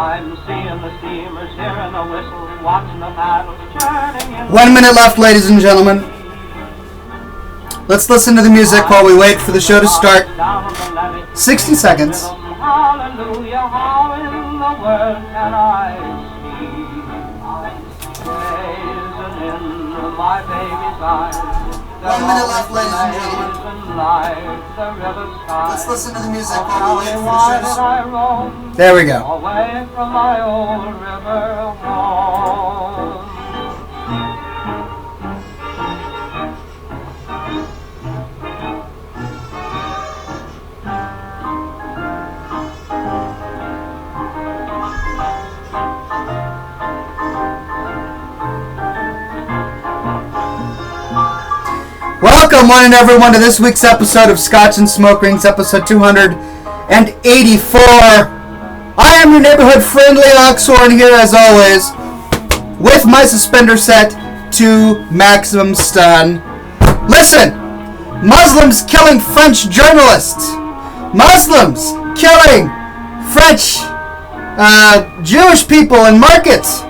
I'm seeing the steamers, hearing the whistle, watching the paddles turning in. 1 minute left, ladies and gentlemen. Let's listen to the music while we wait for the show to start. 60 seconds. Hallelujah, how in the world can I see? Gazing in my baby's eyes. 1 minute left, ladies and gentlemen. Let's listen to the music while we wait for the show to start. There we go. Away from my old river home. Welcome, one and everyone, to this week's episode of Scotch and Smoke Rings, episode 284. I am your neighborhood friendly Oxhorn here, as always, with my suspender set to maximum stun. Listen, Muslims killing French journalists. Muslims killing French Jewish people in markets.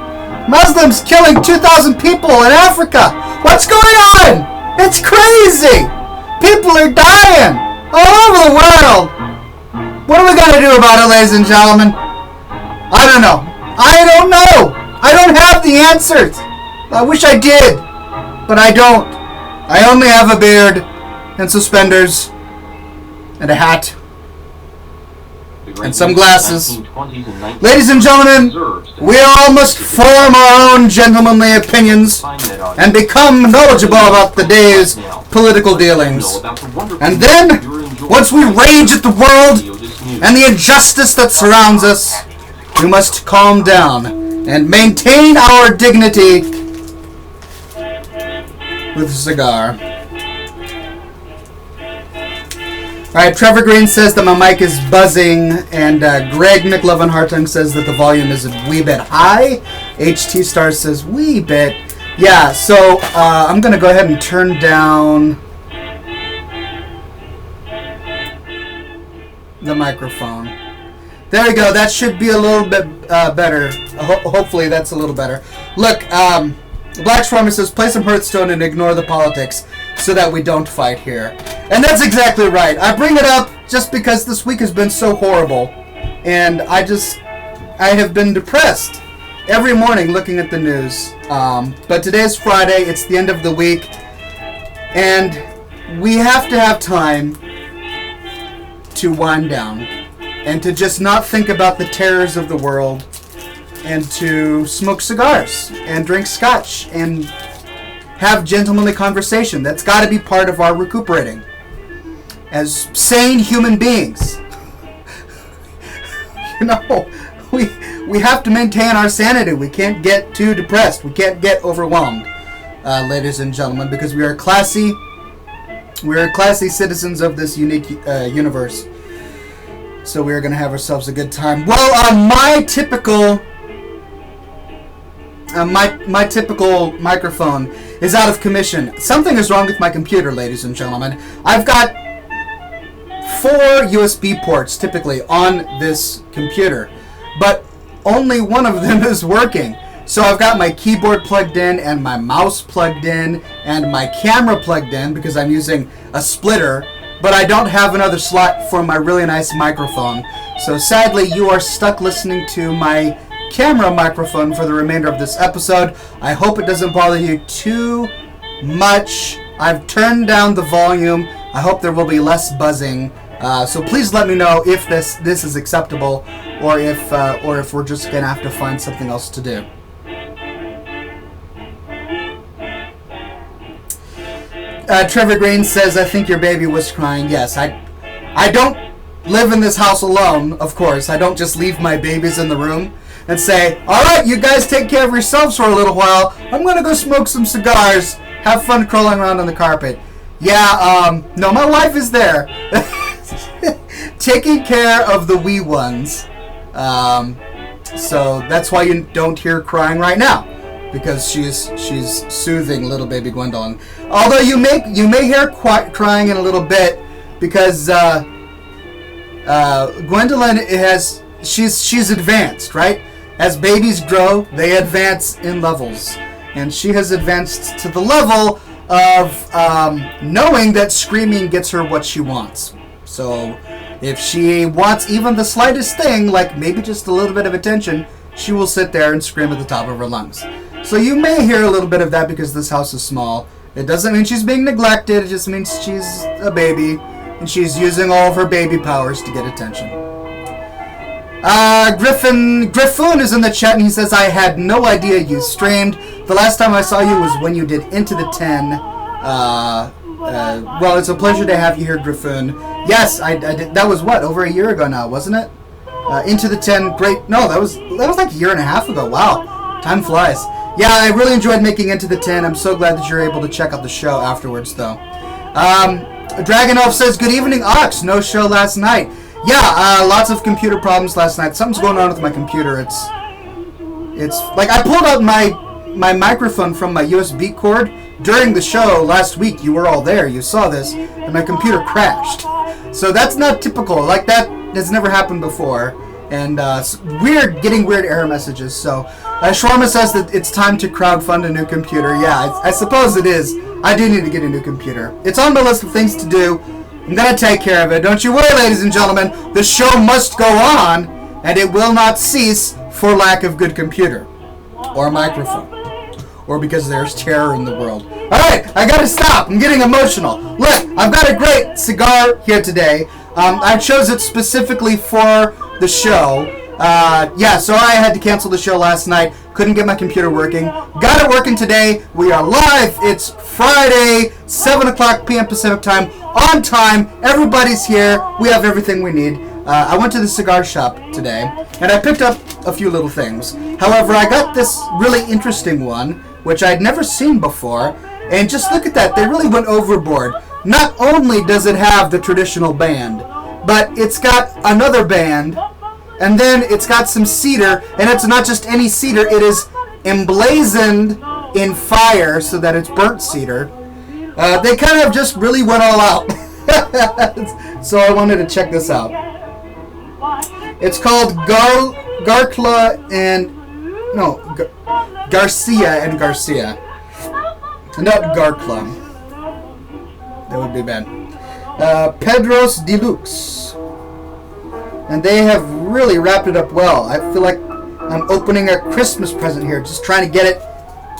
Muslims killing 2,000 people in Africa. What's going on? It's crazy! People are dying all over the world! What are we going to do about it, ladies and gentlemen? I don't know. I don't have the answers. I wish I did, but I don't. I only have a beard and suspenders and a hat and some glasses. Ladies and gentlemen, we all must form our own gentlemanly opinions and become knowledgeable about the day's political dealings. And then, once we rage at the world and the injustice that surrounds us, we must calm down and maintain our dignity with a cigar. Alright, Trevor Green says that my mic is buzzing, and Greg McLovin Hartung says that the volume is a wee bit high. HT Star says wee bit. Yeah, so I'm going to go ahead and turn down the microphone. There we go, that should be a little bit better. Hopefully that's a little better. Look, Black Farmer says play some Hearthstone and ignore the politics so that we don't fight here. And that's exactly right. I bring it up just because this week has been so horrible. And I have been depressed every morning looking at the news. But today's Friday. It's the end of the week. And we have to have time to wind down. And to just not think about the terrors of the world. And to smoke cigars. And drink scotch. And have gentlemanly conversation. That's got to be part of our recuperating as sane human beings. You know, we have to maintain our sanity. We can't get too depressed. We can't get overwhelmed, ladies and gentlemen, because we are classy citizens of this unique universe. So we are going to have ourselves a good time. Well, my typical microphone is out of commission. Something is wrong with my computer, ladies and gentlemen. I've got 4 USB ports typically on this computer, but only one of them is working. So I've got my keyboard plugged in and my mouse plugged in and my camera plugged in because I'm using a splitter, but I don't have another slot for my really nice microphone. So sadly, you are stuck listening to my camera microphone for the remainder of this episode. I hope it doesn't bother you too much. I've turned down the volume. I hope there will be less buzzing. So please let me know if this is acceptable, or if we're just gonna have to find something else to do. Trevor Green says, I think your baby was crying. Yes, I don't live in this house alone, of course. I don't just leave my babies in the room and say, alright, you guys take care of yourselves for a little while. I'm going to go smoke some cigars, have fun crawling around on the carpet. Yeah, no, my wife is there. Taking care of the wee ones. So that's why you don't hear her crying right now. Because she's soothing little baby Gwendolyn. Although you may hear crying in a little bit, because Gwendolyn she's advanced, right? As babies grow, they advance in levels. And she has advanced to the level of knowing that screaming gets her what she wants. So if she wants even the slightest thing, like maybe just a little bit of attention, she will sit there and scream at the top of her lungs. So you may hear a little bit of that because this house is small. It doesn't mean she's being neglected. It just means she's a baby and she's using all of her baby powers to get attention. Griffoon is in the chat and he says, I had no idea you streamed. The last time I saw you was when you did Into the 10. Well, it's a pleasure to have you here, Griffoon. Yes, I did. That was what, over a year ago now, wasn't it? Into the 10, great. No, that was like a year and a half ago. Wow, time flies. Yeah, I really enjoyed making Into the 10. I'm so glad that you're able to check out the show afterwards, though. Dragonelf says, good evening, Ox. No show last night. Yeah, lots of computer problems last night. Something's going on with my computer. It's like I pulled out my microphone from my USB cord during the show last week. You were all there. You saw this, and my computer crashed. So that's not typical. Like that has never happened before. And getting weird error messages. So Shawarma says that it's time to crowdfund a new computer. Yeah, I suppose it is. I do need to get a new computer. It's on my list of things to do. I'm going to take care of it. Don't you worry, ladies and gentlemen. The show must go on, and it will not cease for lack of good computer or microphone or because there's terror in the world. All right, I got to stop. I'm getting emotional. Look, I've got a great cigar here today. I chose it specifically for the show. So I had to cancel the show last night. Couldn't get my computer working. Got it working today. We are live. It's Friday, 7 o'clock p.m. Pacific time. On time. Everybody's here. We have everything we need. I went to the cigar shop today, and I picked up a few little things. However, I got this really interesting one, which I'd never seen before. And just look at that. They really went overboard. Not only does it have the traditional band, but it's got another band, and then it's got some cedar, and it's not just any cedar, it is emblazoned in fire so that it's burnt cedar. They kind of just really went all out. So I wanted to check this out. It's called Garcia and Garcia. Not Garcla. That would be bad. Pedro's Deluxe. And they have really wrapped it up well. I feel like I'm opening a Christmas present here, just trying to get it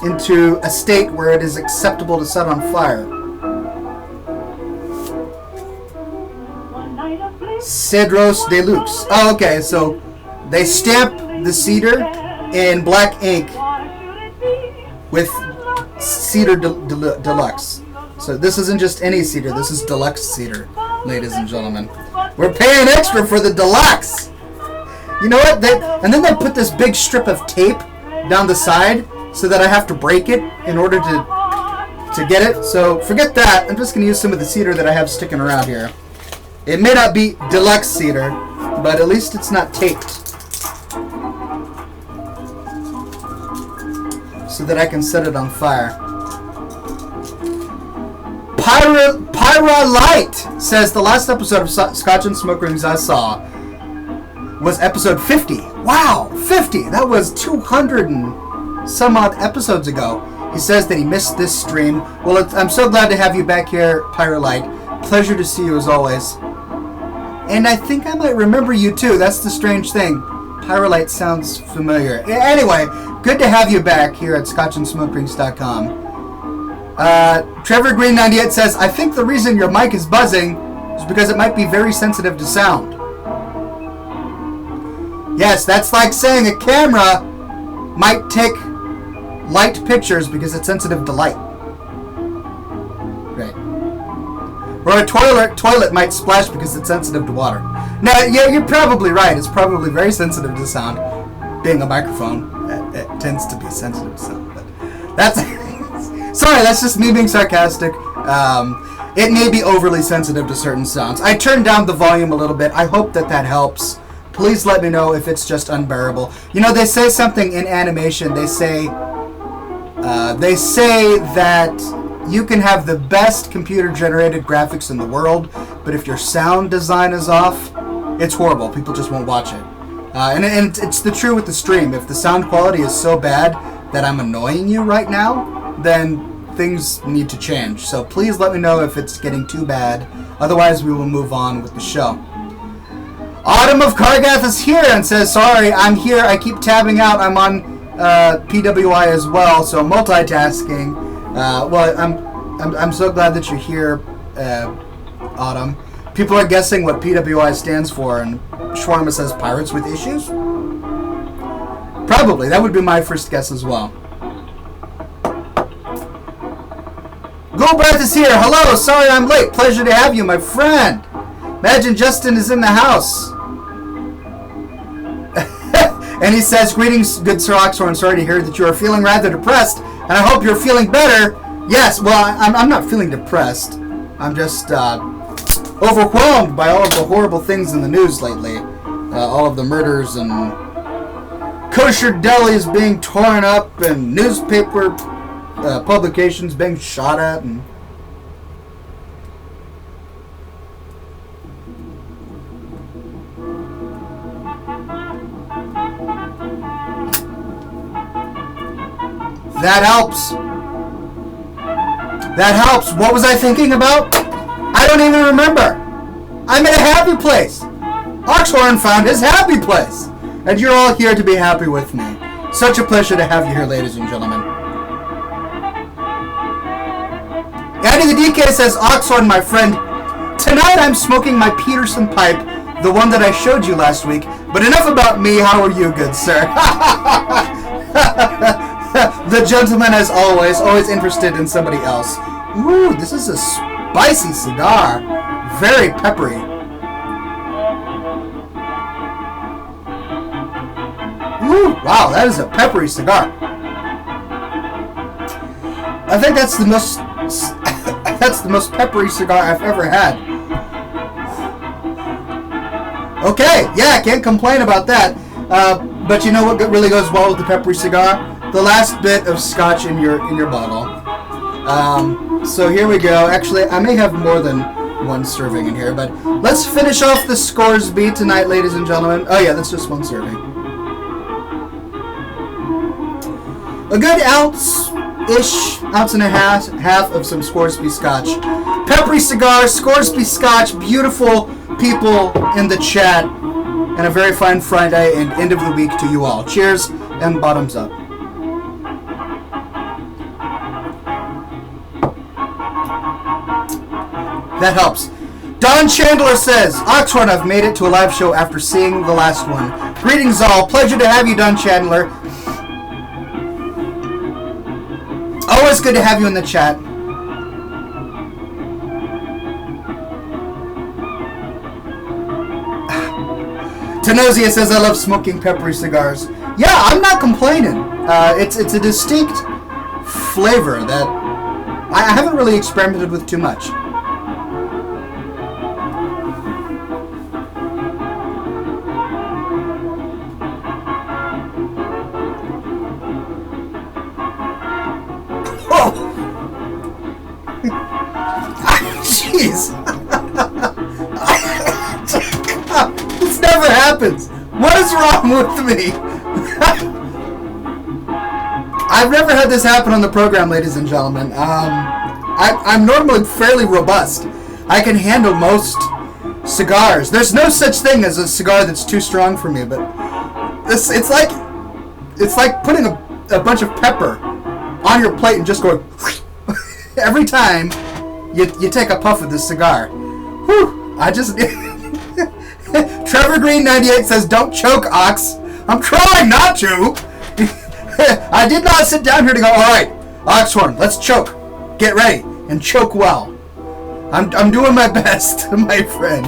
into a state where it is acceptable to set on fire. Cedros Deluxe. Oh, okay, so they stamp the cedar in black ink with Cedar Deluxe. So this isn't just any cedar, this is deluxe cedar, ladies and gentlemen. We're paying extra for the deluxe. You know what? And then they put this big strip of tape down the side so that I have to break it in order to get it. So forget that. I'm just going to use some of the cedar that I have sticking around here. It may not be deluxe cedar, but at least it's not taped. So that I can set it on fire. Pyra Light says the last episode of Scotch and Smoke Rings I saw was episode 50. Wow, 50! That was 200 and some odd episodes ago. He says that he missed this stream. Well, I'm so glad to have you back here, Pyra Light. Pleasure to see you as always. And I think I might remember you too. That's the strange thing. Pyra Light sounds familiar. Anyway, good to have you back here at ScotchandSmokerings.com. Trevor Green 98 says, I think the reason your mic is buzzing is because it might be very sensitive to sound. Yes, that's like saying a camera might take light pictures because it's sensitive to light. Right. Or a toilet might splash because it's sensitive to water. Now, yeah, you're probably right. It's probably very sensitive to sound. Being a microphone, it tends to be sensitive to sound. But that's... Sorry, that's just me being sarcastic. It may be overly sensitive to certain sounds. I turned down the volume a little bit. I hope that helps. Please let me know if it's just unbearable. You know, they say something in animation. They say that you can have the best computer-generated graphics in the world, but if your sound design is off, it's horrible. People just won't watch it. And it's the true with the stream. If the sound quality is so bad that I'm annoying you right now, then things need to change. So please let me know if it's getting too bad. Otherwise, we will move on with the show. Autumn of Kargath is here and says, sorry, I'm here. I keep tabbing out. I'm on PWI as well, so multitasking. Well, I'm so glad that you're here, Autumn. People are guessing what PWI stands for, and Shawarma says pirates with issues? Probably. That would be my first guess as well. Goldbreath is here. Hello. Sorry I'm late. Pleasure to have you, my friend. Imagine Justin is in the house. And he says, greetings, good Sir Oxhorn. Sorry to hear that you are feeling rather depressed, and I hope you're feeling better. Yes, well, I'm not feeling depressed. I'm just overwhelmed by all of the horrible things in the news lately. All of the murders and kosher delis being torn up and newspaper publications being shot at. And that helps. That helps. What was I thinking about? I don't even remember. I'm in a happy place. Oxhorn found his happy place. And you're all here to be happy with me. Such a pleasure to have you here, ladies and gentlemen. Andy the DK says, Oxhorn, my friend, tonight I'm smoking my Peterson pipe, the one that I showed you last week. But enough about me. How are you, good sir? The gentleman, as always interested in somebody else. Ooh, this is a spicy cigar. Very peppery. Ooh, wow, that is a peppery cigar. I think that's the most peppery cigar I've ever had. Okay, yeah, can't complain about that. But you know what really goes well with the peppery cigar? The last bit of scotch in your bottle. So here we go. Actually, I may have more than one serving in here, but let's finish off the Scoresby tonight, ladies and gentlemen. Oh yeah, that's just one serving. A good ounce and a half of some Scoresby Scotch. Peppery cigar, Scoresby Scotch, beautiful people in the chat, and a very fine Friday and end of the week to you all. Cheers and bottoms up. That helps. Don Chandler says, Oxhorn, I've made it to a live show after seeing the last one. Greetings all. Pleasure to have you, Don Chandler. Always good to have you in the chat. Tenosia says, I love smoking peppery cigars. Yeah, I'm not complaining. It's a distinct flavor that I haven't really experimented with too much. Jeez. This never happens. What is wrong with me? I've never had this happen on the program, ladies and gentlemen. I'm normally fairly robust. I can handle most cigars. There's no such thing as a cigar that's too strong for me, but it's like putting a bunch of pepper on your plate and just going every time you take a puff of this cigar. Whew, I just... Trevor Green 98 says, don't choke, Ox. I'm trying not to. I did not sit down here to go, alright, Oxhorn, let's choke. Get ready and choke well. I'm doing my best, my friend.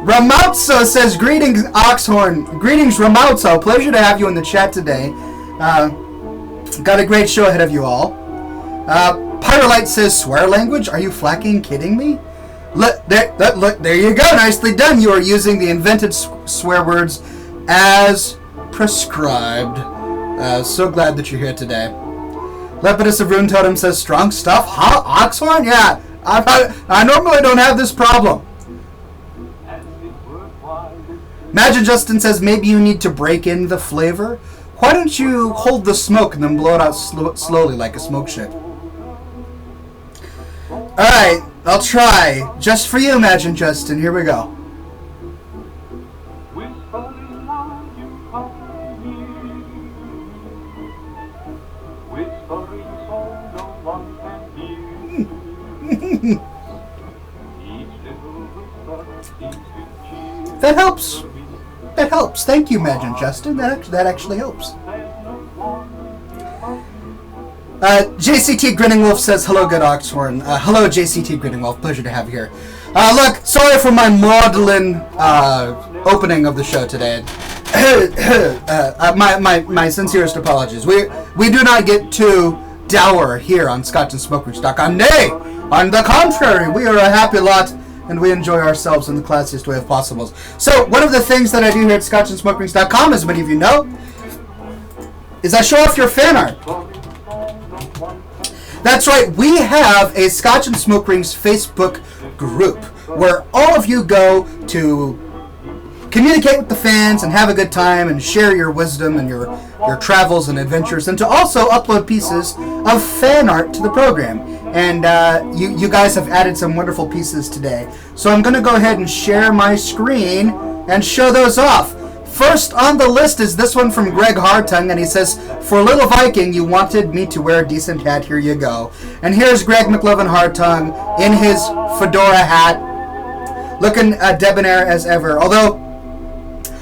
Ramazzo says, greetings, Oxhorn. Greetings, Ramazzo. Pleasure to have you in the chat today. Got a great show ahead of you all. Pyrolite says, swear language? Are you flacking kidding me? Look, there you go. Nicely done. You are using the invented swear words as prescribed. So glad that you're here today. Lepidus of Rune Totem says, strong stuff? Huh? Oxhorn? Yeah. I normally don't have this problem. Imagine Justin says maybe you need to break in the flavor. Why don't you hold the smoke and then blow it out slowly like a smoke shit? Alright, I'll try. Just for you, Imagine Justin. Here we go. That helps. That helps. Thank you, Imagine Justin. That actually helps. JCT Grinning Wolf says, hello, good Oxhorn. Hello, JCT Grinning Wolf. Pleasure to have you here. Look, sorry for my maudlin opening of the show today. My sincerest apologies. We do not get too dour here on ScotchAndSmokeRings.com. Nay, on the contrary, we are a happy lot, and we enjoy ourselves in the classiest way of possible. So, one of the things that I do here at ScotchAndSmokeRings.com, as many of you know, is I show off your fan art. That's right, we have a Scotch and Smoke Rings Facebook group where all of you go to communicate with the fans and have a good time and share your wisdom and your travels and adventures, and to also upload pieces of fan art to the program. And you guys have added some wonderful pieces today. So I'm going to go ahead and share my screen and show those off. First on the list is this one from Greg Hartung, and he says, for Little Viking, you wanted me to wear a decent hat, here you go. And here's Greg McLovin Hartung in his fedora hat, looking debonair as ever. Although,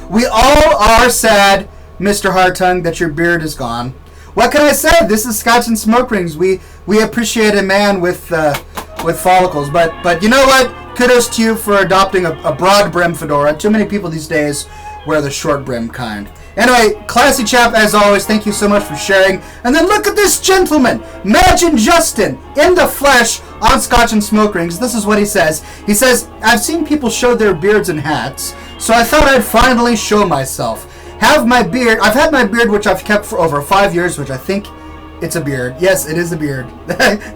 we all are sad, Mr. Hartung, that your beard is gone. What can I say? This is Scotch and Smoke Rings. We appreciate a man with follicles. But you know what? Kudos to you for adopting a broad brim fedora. Too many people these days wear the short brim kind. Anyway, classy chap as always. Thank you so much for sharing. And then look at this gentleman, Imagine Justin, in the flesh on Scotch and Smoke Rings. This is what he says. He says, I've seen people show their beards and hats, so I thought I'd finally show myself. I've had my beard, which I've kept for over 5 years, which I think it's a beard. Yes, it is a beard.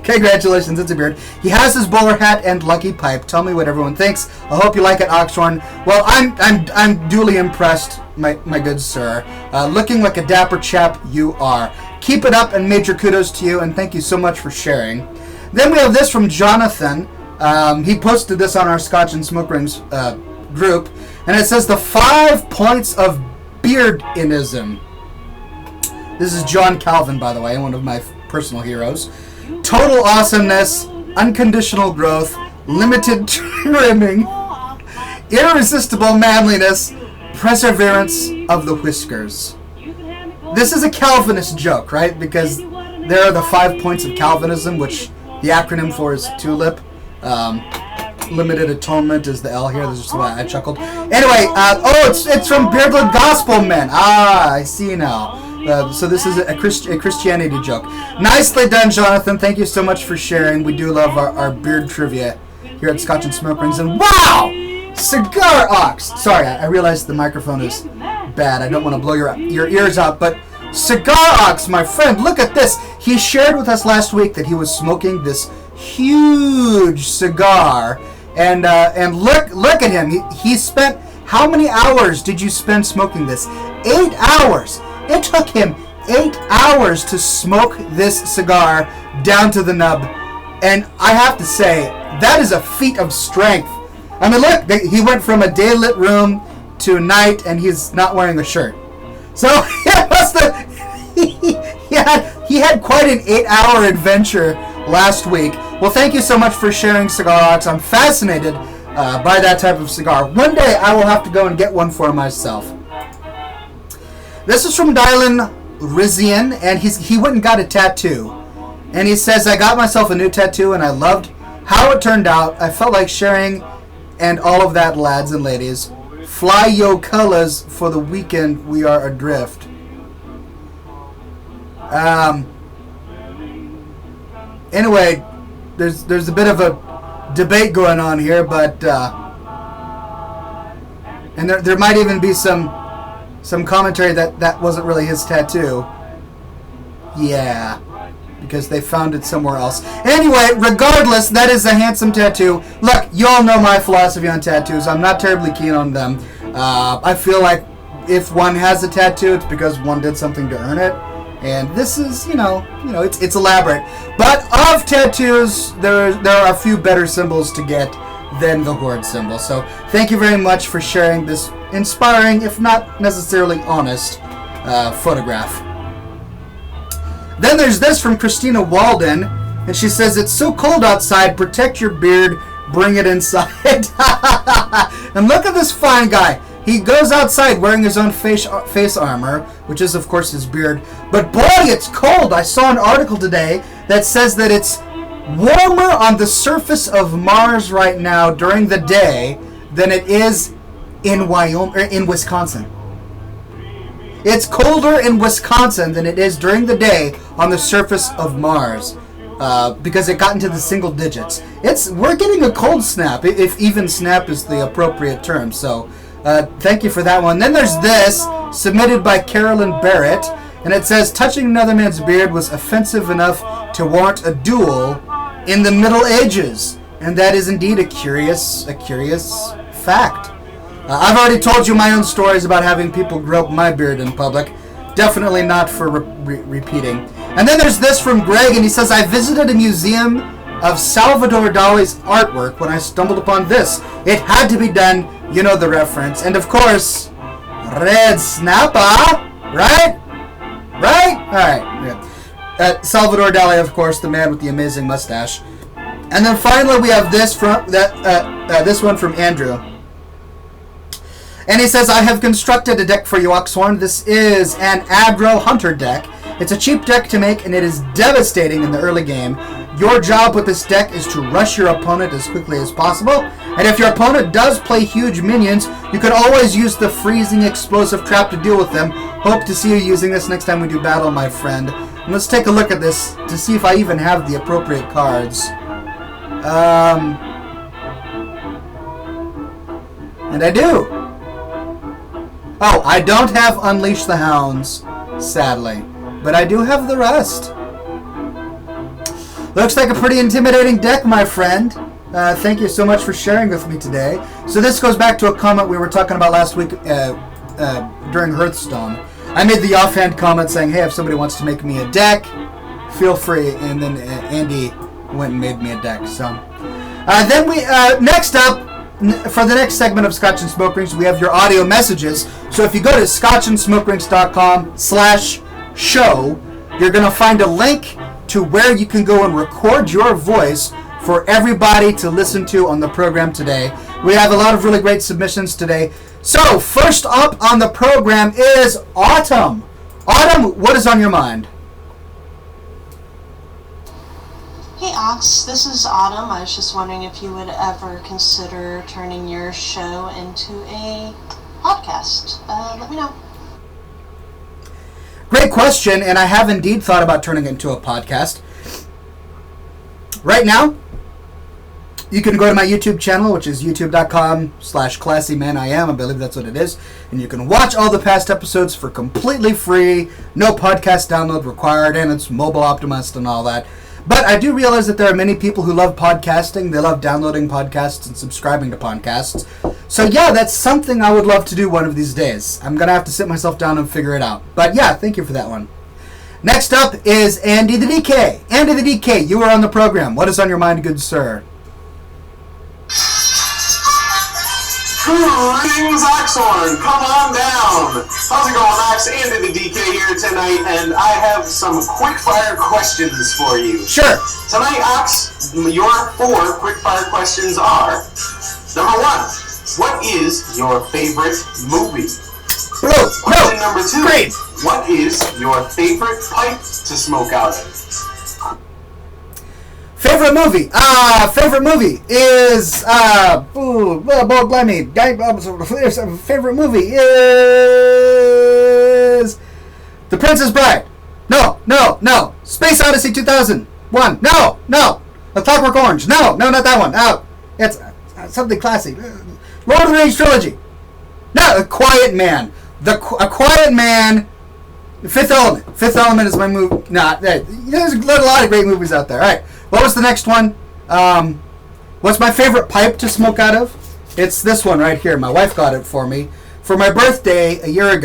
Congratulations, it's a beard. He has his bowler hat and lucky pipe. Tell me what everyone thinks. I hope you like it, Oxhorn. Well, I'm duly impressed, my good sir. Looking like a dapper chap you are. Keep it up, and major kudos to you, and thank you so much for sharing. Then we have this from Jonathan. He posted this on our Scotch and Smoke Rings group, and it says the 5 points of beardinism. This is John Calvin, by the way, one of my personal heroes. Total awesomeness, unconditional growth, limited trimming, irresistible manliness, perseverance of the whiskers. This is a Calvinist joke, right? Because there are the 5 points of Calvinism, which the acronym for is TULIP. Limited atonement is the L here. This is why I chuckled. Anyway, it's from Bearded Gospel Men. I see now. So this is a Christianity joke. Nicely done, Jonathan. Thank you so much for sharing. We do love our beard trivia here at Scotch and Smoke Rings. And wow! Cigar Ox! Sorry, I realize the microphone is bad. I don't want to blow your ears out, but Cigar Ox, my friend, look at this. He shared with us last week that he was smoking this huge cigar. And look at him. He spent, how many hours did you spend smoking this? 8 hours. It took him 8 hours to smoke this cigar down to the nub. And I have to say, that is a feat of strength. I mean, look, he went from a day-lit room to night, and he's not wearing a shirt. So he had quite an 8-hour adventure last week. Well, thank you so much for sharing, Cigar Ox. I'm fascinated by that type of cigar. One day I will have to go and get one for myself. This is from Dylan Rizian, and he went and got a tattoo. And he says, I got myself a new tattoo, and I loved how it turned out. I felt like sharing and all of that, lads and ladies. Fly yo colors for the weekend, we are adrift. Anyway, there's a bit of a debate going on here, but and there might even be some commentary that wasn't really his tattoo. Yeah, because they found it somewhere else. Anyway, regardless, that is a handsome tattoo. Look, you all know my philosophy on tattoos. I'm not terribly keen on them. I feel like if one has a tattoo, it's because one did something to earn it. And this is, it's elaborate. But of tattoos, there are a few better symbols to get than the Horde symbol. So thank you very much for sharing this inspiring, if not necessarily honest, photograph. Then there's this from Christina Walden, and she says, "It's so cold outside, protect your beard, bring it inside." And look at this fine guy. He goes outside wearing his own face armor, which is, of course, his beard. But boy, it's cold. I saw an article today that says that it's warmer on the surface of Mars right now during the day than it is in Wisconsin. It's colder in Wisconsin than it is during the day on the surface of Mars, because it got into the single digits. We're getting a cold snap, if even snap is the appropriate term. So thank you for that one. Then there's this, submitted by Carolyn Barrett, and it says, "Touching another man's beard was offensive enough to warrant a duel in the Middle Ages," and that is indeed a curious fact. I've already told you my own stories about having people grope my beard in public. Definitely not for repeating. And then there's this from Greg, and he says, "I visited a museum of Salvador Dali's artwork when I stumbled upon this. It had to be done, you know the reference. And of course, Red Snapper, right? Right? Alright, yeah. Salvador Dali, of course, the man with the amazing mustache." And then finally we have this one from Andrew. And he says, "I have constructed a deck for you, Oxhorn. This is an aggro hunter deck. It's a cheap deck to make, and it is devastating in the early game. Your job with this deck is to rush your opponent as quickly as possible. And if your opponent does play huge minions, you can always use the freezing explosive trap to deal with them. Hope to see you using this next time we do battle, my friend." And let's take a look at this to see if I even have the appropriate cards. And I do. Oh, I don't have Unleash the Hounds, sadly. But I do have the rest. Looks like a pretty intimidating deck, my friend. Thank you so much for sharing with me today. So this goes back to a comment we were talking about last week during Hearthstone. I made the offhand comment saying, "Hey, if somebody wants to make me a deck, feel free." And then Andy went and made me a deck. So then we next up, for the next segment of Scotch and Smoke Rings, we have your audio messages. So if you go to scotchandsmokerings.com/show, you're going to find a link to where you can go and record your voice for everybody to listen to on the program today. We have a lot of really great submissions today. So first up on the program is Autumn. Autumn, what is on your mind? Hey Ox, this is Autumn. I was just wondering if you would ever consider turning your show into a podcast. Let me know. Great question, and I have indeed thought about turning it into a podcast. Right now, you can go to my YouTube channel, which is youtube.com/classymanIam. I believe that's what it is. And you can watch all the past episodes for completely free, no podcast download required, and it's mobile optimized and all that. But I do realize that there are many people who love podcasting. They love downloading podcasts and subscribing to podcasts. So yeah, that's something I would love to do one of these days. I'm going to have to sit myself down and figure it out. But yeah, thank you for that one. Next up is Andy the DK. Andy the DK, you are on the program. What is on your mind, good sir? Greetings, Oxhorn. Come on down. How's it going, Ox? Andy the DK here tonight, and I have some quick-fire questions for you. Sure. Tonight, Ox, your 4 quick-fire questions are: number 1, what is your favorite movie? Question number 2, great. What is your favorite pipe to smoke out of? Favorite movie? Favorite movie is, favorite movie is The Princess Bride. No. Space Odyssey 2001. No. A Clockwork Orange. No, not that one. It's something classic. Lord of the Rings trilogy. No, A Quiet Man. A Quiet Man. Fifth Element. Fifth Element is my movie. There's a lot of great movies out there. All right. What was the next one? What's my favorite pipe to smoke out of? It's this one right here. My wife got it for me. for my birthday a year and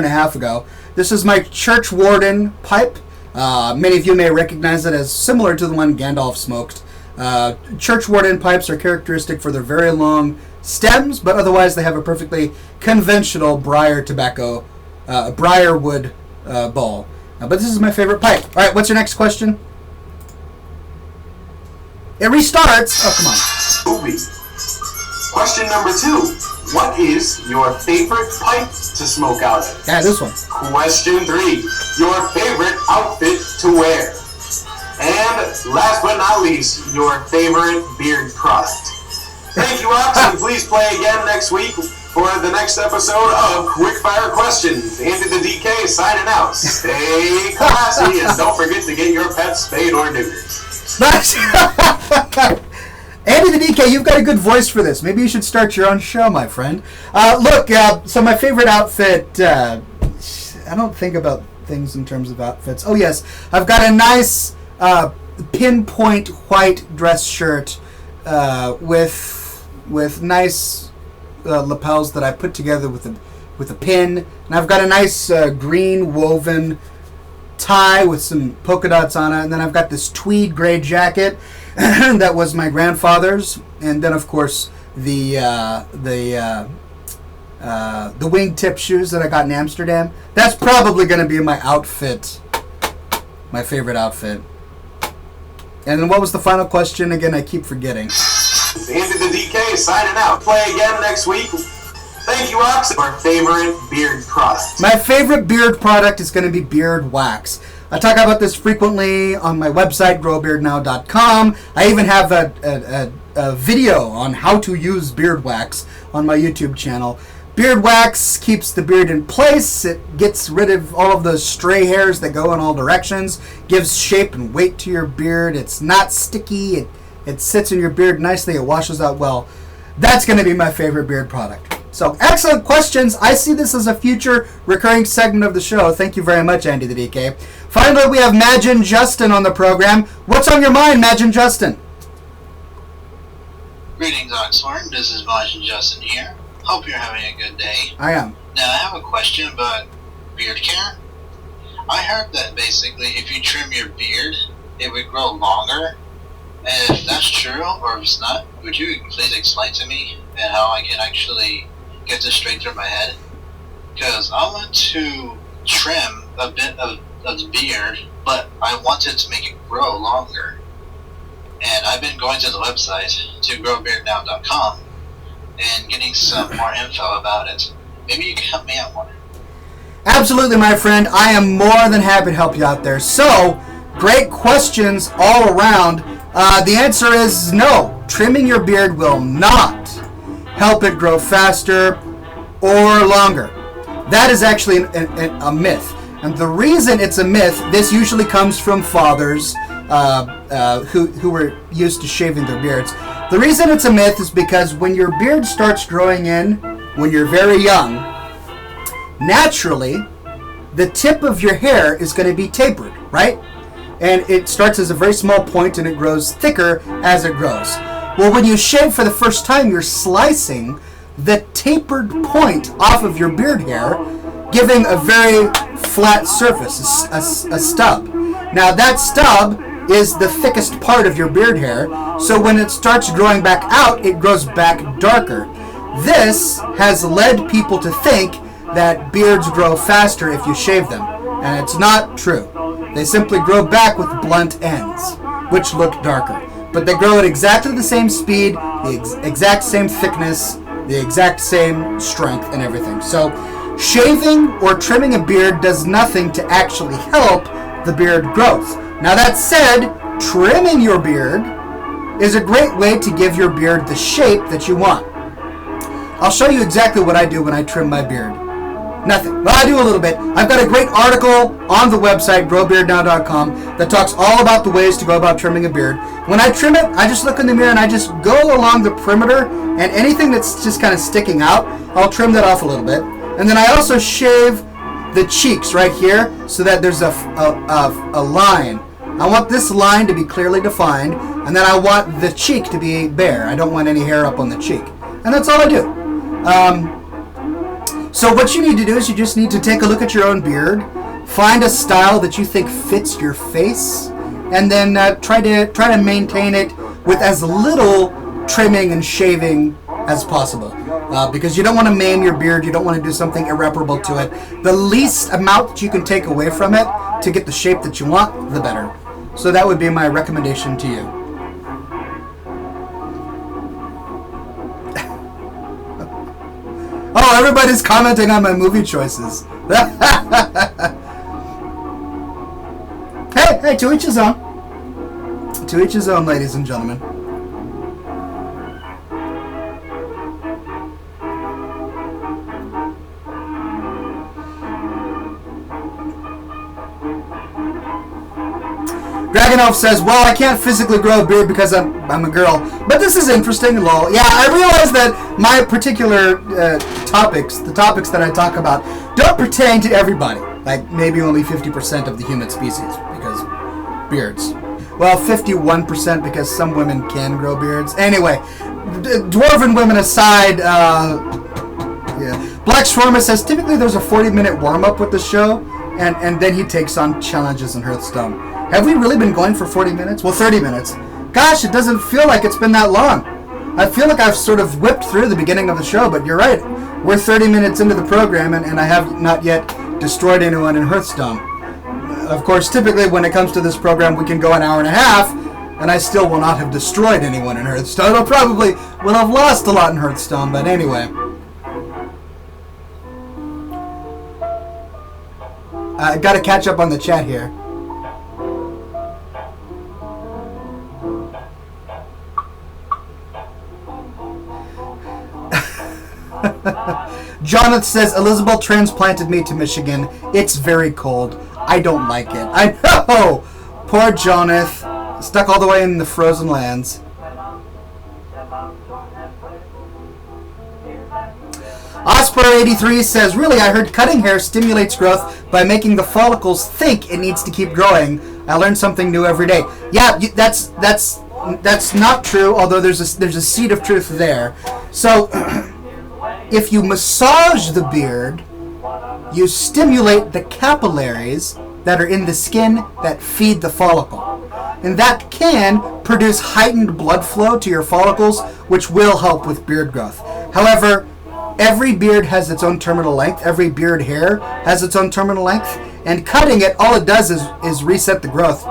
a half ago. This is my church warden pipe. Many of you may recognize it as similar to the one Gandalf smoked. Church warden pipes are characteristic for their very long stems, but otherwise they have a perfectly conventional briarwood bowl. But this is my favorite pipe. All right, what's your next question? It restarts. Oh, come on. Movie. Question number 2. What is your favorite pipe to smoke out of? Yeah, this one. Question 3. Your favorite outfit to wear. And last but not least, your favorite beard product. Thank you, Ox, and please play again next week for the next episode of Quickfire Questions. Andy the DK signing out. Stay classy, and don't forget to get your pets spayed or neutered. Nice. Andy the DK, you've got a good voice for this. Maybe you should start your own show, my friend. So my favorite outfit, I don't think about things in terms of outfits. Oh, yes. I've got a nice pinpoint white dress shirt with nice lapels that I put together with a pin. And I've got a nice green woven tie with some polka dots on it. And then I've got this tweed gray jacket that was my grandfather's, and then of course the wingtip shoes that I got in Amsterdam. That's probably going to be my outfit, my favorite outfit. And then what was the final question again? I keep forgetting. Andy the DK signing out. Play again next week. Thank you, Ox. Our favorite beard product. My favorite beard product is going to be beard wax. I talk about this frequently on my website, growbeardnow.com. I even have a video on how to use beard wax on my YouTube channel. Beard wax keeps the beard in place. It gets rid of all of those stray hairs that go in all directions, gives shape and weight to your beard. It's not sticky. It sits in your beard nicely. It washes out well. That's going to be my favorite beard product. So, excellent questions. I see this as a future recurring segment of the show. Thank you very much, Andy the DK. Finally, we have Majin Justin on the program. What's on your mind, Majin Justin? Greetings, Oxhorn. This is Majin Justin here. Hope you're having a good day. I am. Now, I have a question about beard care. I heard that basically if you trim your beard, it would grow longer. And if that's true, or if it's not, would you please explain to me and how I can actually get this straight through my head? Because I want to trim a bit of the beard, but I wanted to make it grow longer. And I've been going to the website to growbeardnow.com and getting some more info about it. Maybe you can help me out more. Absolutely, my friend. I am more than happy to help you out there. So, great questions all around. The answer is no. Trimming your beard will not help it grow faster or longer. That is actually a myth. And the reason it's a myth, this usually comes from fathers who were used to shaving their beards. The reason it's a myth is because when your beard starts growing in when you're very young, naturally, the tip of your hair is going to be tapered, right? And it starts as a very small point and it grows thicker as it grows. Well, when you shave for the first time, you're slicing the tapered point off of your beard hair, giving a very flat surface, a stub. Now that stub is the thickest part of your beard hair, so when it starts growing back out, it grows back darker. This has led people to think that beards grow faster if you shave them, and it's not true. They simply grow back with blunt ends, which look darker. But they grow at exactly the same speed, the exact same thickness, the exact same strength and everything. So shaving or trimming a beard does nothing to actually help the beard growth. Now that said, trimming your beard is a great way to give your beard the shape that you want. I'll show you exactly what I do when I trim my beard. Nothing. Well, I do a little bit. I've got a great article on the website, growbeardnow.com, that talks all about the ways to go about trimming a beard. When I trim it, I just look in the mirror and I just go along the perimeter, and anything that's just kind of sticking out, I'll trim that off a little bit. And then I also shave the cheeks right here so that there's a line. I want this line to be clearly defined, and then I want the cheek to be bare. I don't want any hair up on the cheek. And that's all I do. So what you need to do is you just need to take a look at your own beard, find a style that you think fits your face, and then try to maintain it with as little trimming and shaving as possible. Because you don't want to maim your beard, you don't want to do something irreparable to it. The least amount that you can take away from it to get the shape that you want, the better. So that would be my recommendation to you. Oh, everybody's commenting on my movie choices. Hey, to each his own. To each his own, ladies and gentlemen. Dragonelf says, well, I can't physically grow a beard because I'm a girl. But this is interesting, lol. Yeah, I realize that my particular topics, the topics that I talk about, don't pertain to everybody. Like, maybe only 50% of the human species, because beards. Well, 51% because some women can grow beards. Anyway, dwarven women aside, yeah. Black Shawarma says, typically there's a 40-minute warm-up with the show, and then he takes on challenges in Hearthstone. Have we really been going for 40 minutes? Well, 30 minutes. Gosh, it doesn't feel like it's been that long. I feel like I've sort of whipped through the beginning of the show, but you're right. We're 30 minutes into the program, and I have not yet destroyed anyone in Hearthstone. Of course, typically when it comes to this program, we can go an hour and a half, and I still will not have destroyed anyone in Hearthstone. I probably will have lost a lot in Hearthstone, but anyway. I gotta catch up on the chat here. Jonathan says, Elizabeth transplanted me to Michigan. It's very cold. I don't like it. I know! Poor Jonathan. Stuck all the way in the frozen lands. Osprey83 says, really, I heard cutting hair stimulates growth by making the follicles think it needs to keep growing. I learn something new every day. Yeah, that's not true, although there's a seed of truth there. So, if you massage the beard, you stimulate the capillaries that are in the skin that feed the follicle. And that can produce heightened blood flow to your follicles, which will help with beard growth. However, every beard has its own terminal length. Every beard hair has its own terminal length. And cutting it, all it does is reset the growth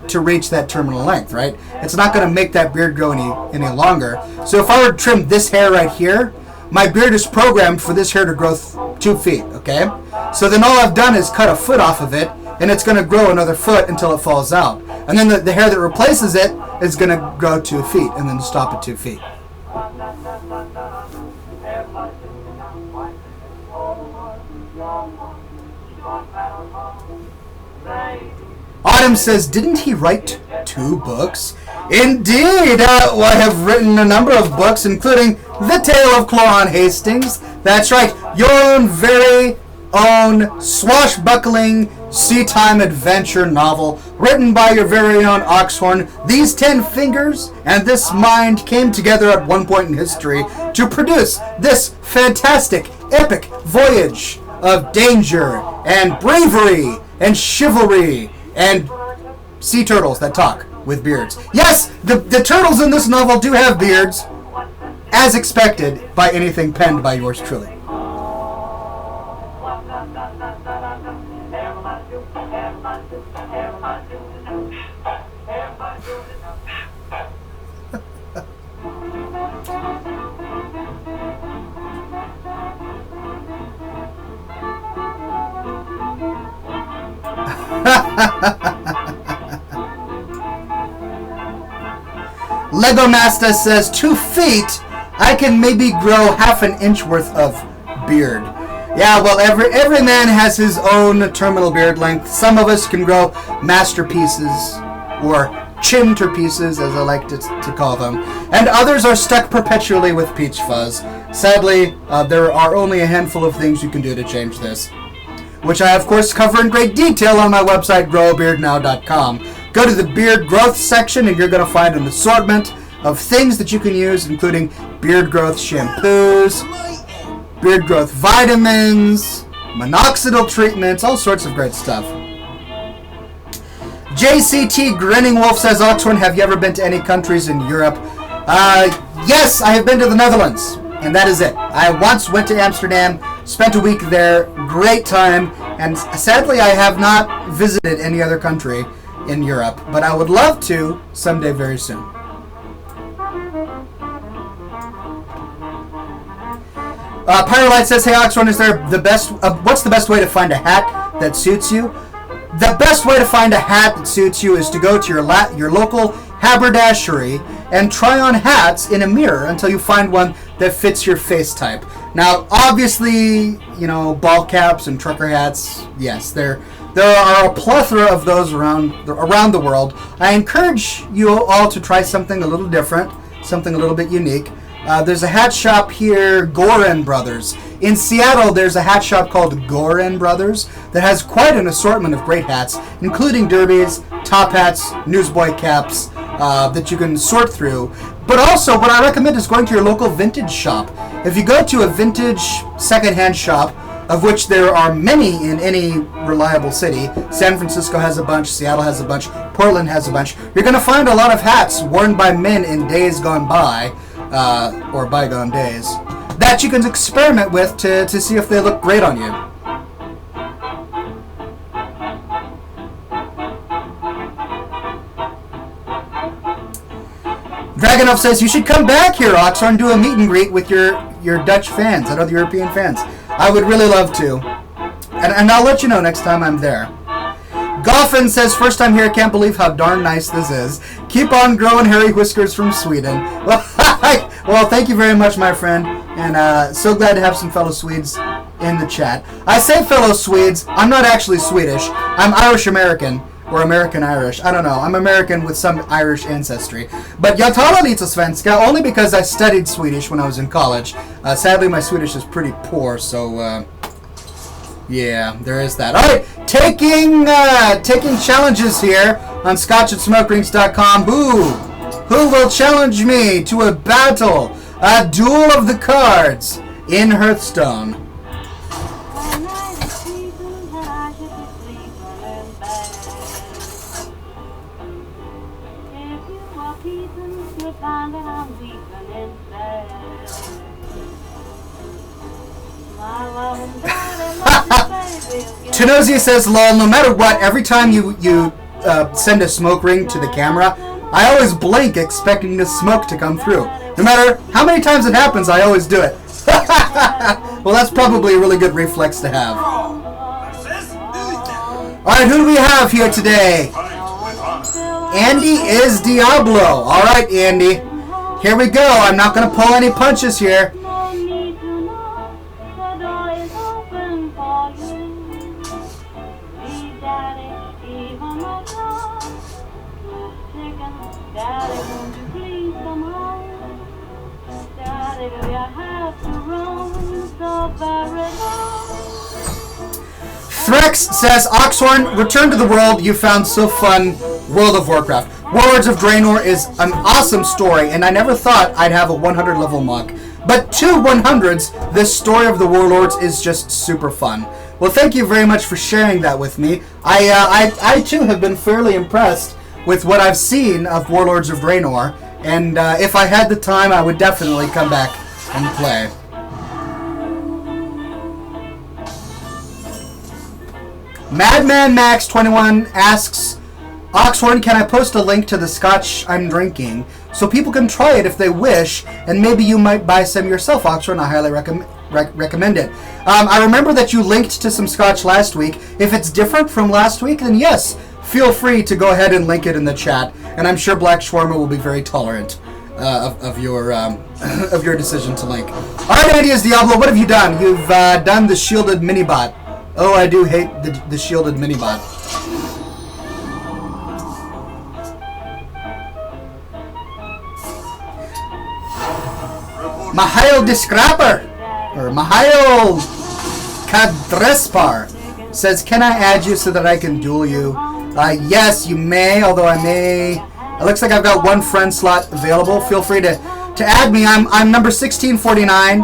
to reach that terminal length, right? It's not going to make that beard grow any longer. So if I were to trim this hair right here, my beard is programmed for this hair to grow 2 feet, okay? So then all I've done is cut a foot off of it, and it's going to grow another foot until it falls out. And then the hair that replaces it is going to grow 2 feet, and then stop at 2 feet. Autumn says, didn't he write 2 books? Indeed! I have written a number of books, including The Tale of Cloran Hastings. That's right, your own very own swashbuckling sea time adventure novel, written by your very own Oxhorn. These 10 fingers and this mind came together at one point in history to produce this fantastic, epic voyage of danger and bravery and chivalry and sea turtles that talk with beards. Yes, the turtles in this novel do have beards, as expected by anything penned by yours truly. Lego Master says, 2 feet, I can maybe grow half an inch worth of beard. Yeah, well, every man has his own terminal beard length. Some of us can grow masterpieces, or chinterpieces, as I like to call them. And others are stuck perpetually with peach fuzz. Sadly, there are only a handful of things you can do to change this, which I, of course, cover in great detail on my website, growabeardnow.com. Go to the beard growth section and you're going to find an assortment of things that you can use, including beard growth shampoos, beard growth vitamins, minoxidil treatments, all sorts of great stuff. JCT Grinning Wolf says, Oxhorn, have you ever been to any countries in Europe? Yes, I have been to the Netherlands, and that is it. I once went to Amsterdam, spent a week there, great time, and sadly I have not visited any other country in Europe, but I would love to someday very soon. Pyrolite says, hey Oxhorn, is there the best? What's the best way to find a hat that suits you? The best way to find a hat that suits you is to go to your local haberdashery and try on hats in a mirror until you find one that fits your face type. Now, obviously, ball caps and trucker hats. Yes, there are a plethora of those around the world. I encourage you all to try something a little different, something a little bit unique. There's a hat shop here, Gorin Brothers. In Seattle, there's a hat shop called Gorin Brothers that has quite an assortment of great hats, including derbies, top hats, newsboy caps that you can sort through. But also, what I recommend is going to your local vintage shop. If you go to a vintage secondhand shop, of which there are many in any reliable city, San Francisco has a bunch, Seattle has a bunch, Portland has a bunch, you're going to find a lot of hats worn by men in days gone by, or bygone days, that you can experiment with to see if they look great on you. Dragonov says, you should come back here, Oxhorn, and do a meet and greet with your Dutch fans and other European fans. I would really love to. And I'll let you know next time I'm there. Goffin says, first time here, can't believe how darn nice this is. Keep on growing hairy whiskers from Sweden. Well, thank you very much, my friend. And so glad to have some fellow Swedes in the chat. I say fellow Swedes. I'm not actually Swedish. I'm Irish-American. Or American-Irish. I don't know. I'm American with some Irish ancestry. But jag talar lite svenska only because I studied Swedish when I was in college. Sadly, my Swedish is pretty poor, so yeah, there is that. All right, taking challenges here on ScotchAndSmokerings.com. Who will challenge me to a battle, a duel of the cards in Hearthstone? Tenosia says, lol, no matter what, every time you send a smoke ring to the camera, I always blink expecting the smoke to come through. No matter how many times it happens, I always do it. Well, that's probably a really good reflex to have. Alright, who do we have here today? Andy is Diablo. Alright, Andy. Here we go. I'm not going to pull any punches here. Threx says, Oxhorn, return to the world you found so fun, World of Warcraft. Warlords of Draenor is an awesome story, and I never thought I'd have a 100 level monk. But 2 100s, this story of the Warlords is just super fun. Well, thank you very much for sharing that with me. I too have been fairly impressed with what I've seen of Warlords of Draenor, and if I had the time, I would definitely come back and play. Madman Max 21 asks, Oxhorn, can I post a link to the Scotch I'm drinking so people can try it if they wish, and maybe you might buy some yourself, Oxhorn? I highly recommend it. I remember that you linked to some Scotch last week. If it's different from last week, then yes, feel free to go ahead and link it in the chat, and I'm sure Black Shawarma will be very tolerant of your of your decision to link. All right, Andy is Diablo, what have you done? You've done the shielded minibot. Oh, I do hate the shielded minibot. Mihail Discrapper, or Mihail Kadrespar, says, can I add you so that I can duel you? Yes, you may, although I may... It looks like I've got 1 friend slot available. Feel free to add me. I'm number 1649.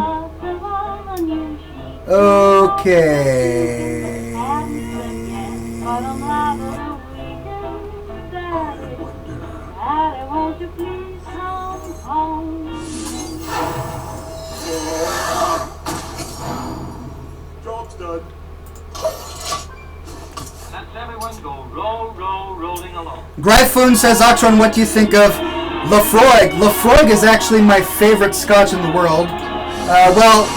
Okay. Bottom line of the weekend, Daddy. Daddy, won't you please come home? Job's done. Let's everyone go rolling along. Gryphon says, Oxhorn, what do you think of Lafroig? Lafroig is actually my favorite Scotch in the world. Well,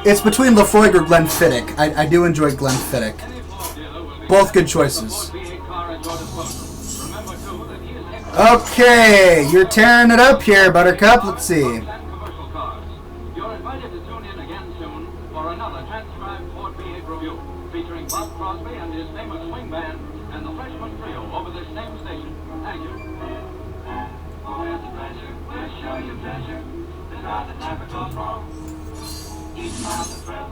it's between Lafroig or Glenfiddich. I do enjoy Glenfiddich. Both good choices. Okay, you're tearing it up here, Buttercup. Let's see. You're invited to tune in again soon for another transcribed Fort B8 review featuring Bob Crosby and his famous swing band and the freshman trio over this same station. Thank you. Oh, it's a pleasure. We'll show you pleasure. There's nothing ever goes wrong. Each mile's a thrill.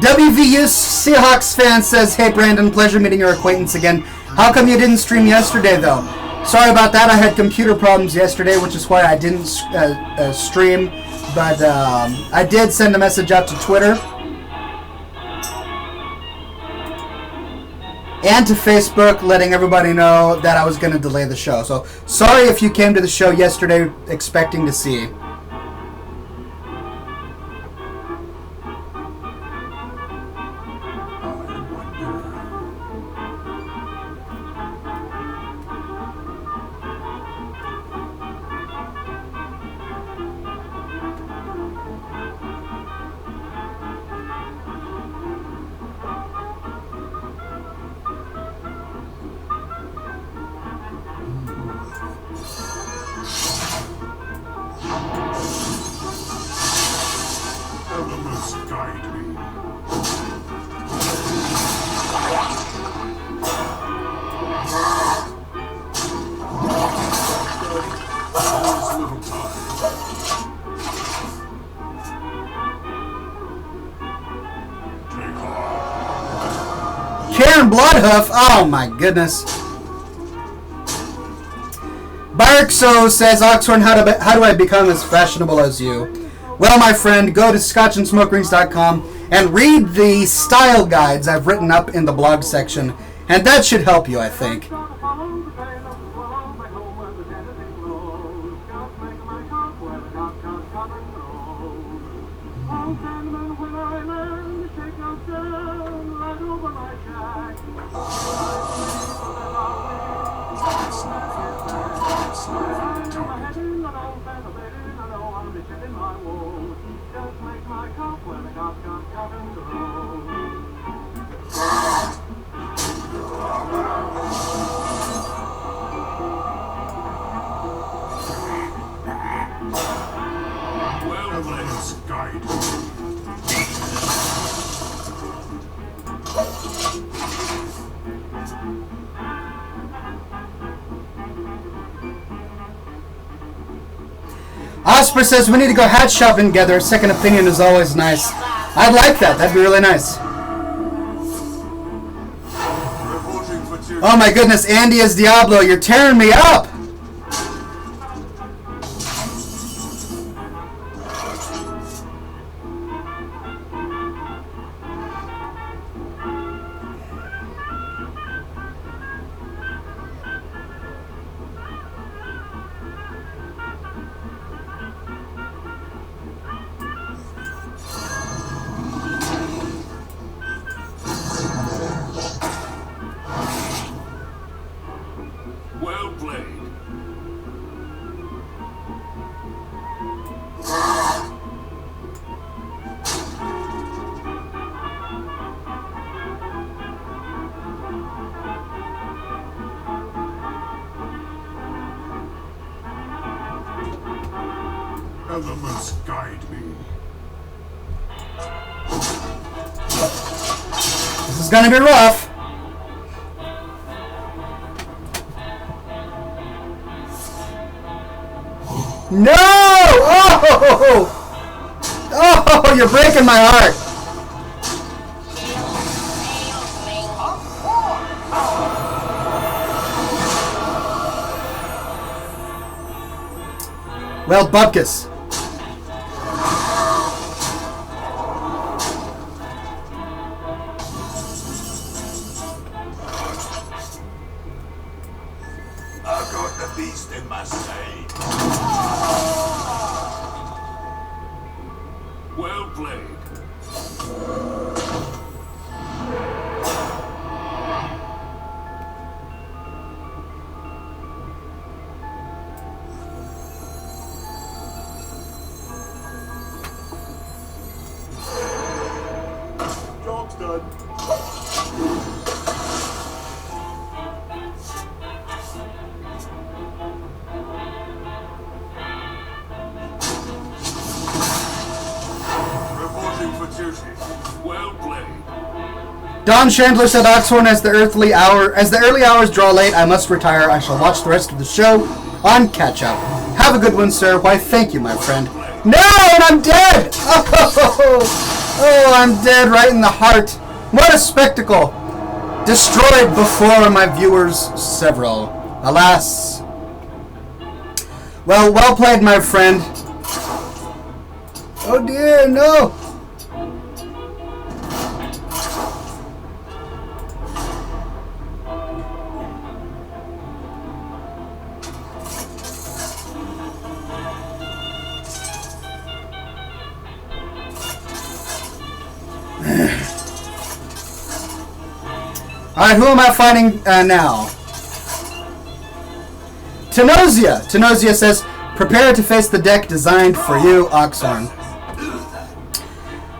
WVU Seahawks fan says, hey Brandon, pleasure meeting your acquaintance again. How come you didn't stream yesterday though? Sorry about that, I had computer problems yesterday, which is why I didn't stream. But I did send a message out to Twitter and to Facebook letting everybody know that I was going to delay the show. So sorry if you came to the show yesterday expecting to see. Elements guide me. There's little time. Take off. Karen Bloodhoof, oh my goodness. Barkso says, Oxhorn, how do I become as fashionable as you? Well, my friend, go to scotchandsmokerings.com and read the style guides I've written up in the blog section, and that should help you, I think. Well, let's guide me. Osper says, we need to go hat shopping together. A second opinion is always nice. I'd like that. That'd be really nice. Reporting for duty. Oh my goodness, Andy as Diablo, you're tearing me up! Well played. Elements guide me. This is gonna be rough. No! Oh! Oh, you're breaking my heart. Well, Bupkis. I've got the beast in my sight. Well played. Job's done. Reporting for duty. Well played. Don Chandler said Oxhorn as the early hours draw late, I must retire. I shall watch the rest of the show on catch up. Have a good one, sir. Why, thank you, my friend. No, and I'm dead! Oh, I'm dead right in the heart. What a spectacle. Destroyed before my viewers several. Alas. Well played, my friend. Oh dear, no. Alright, who am I fighting now? Tenosia! Tenosia says, prepare to face the deck designed for you, Oxhorn.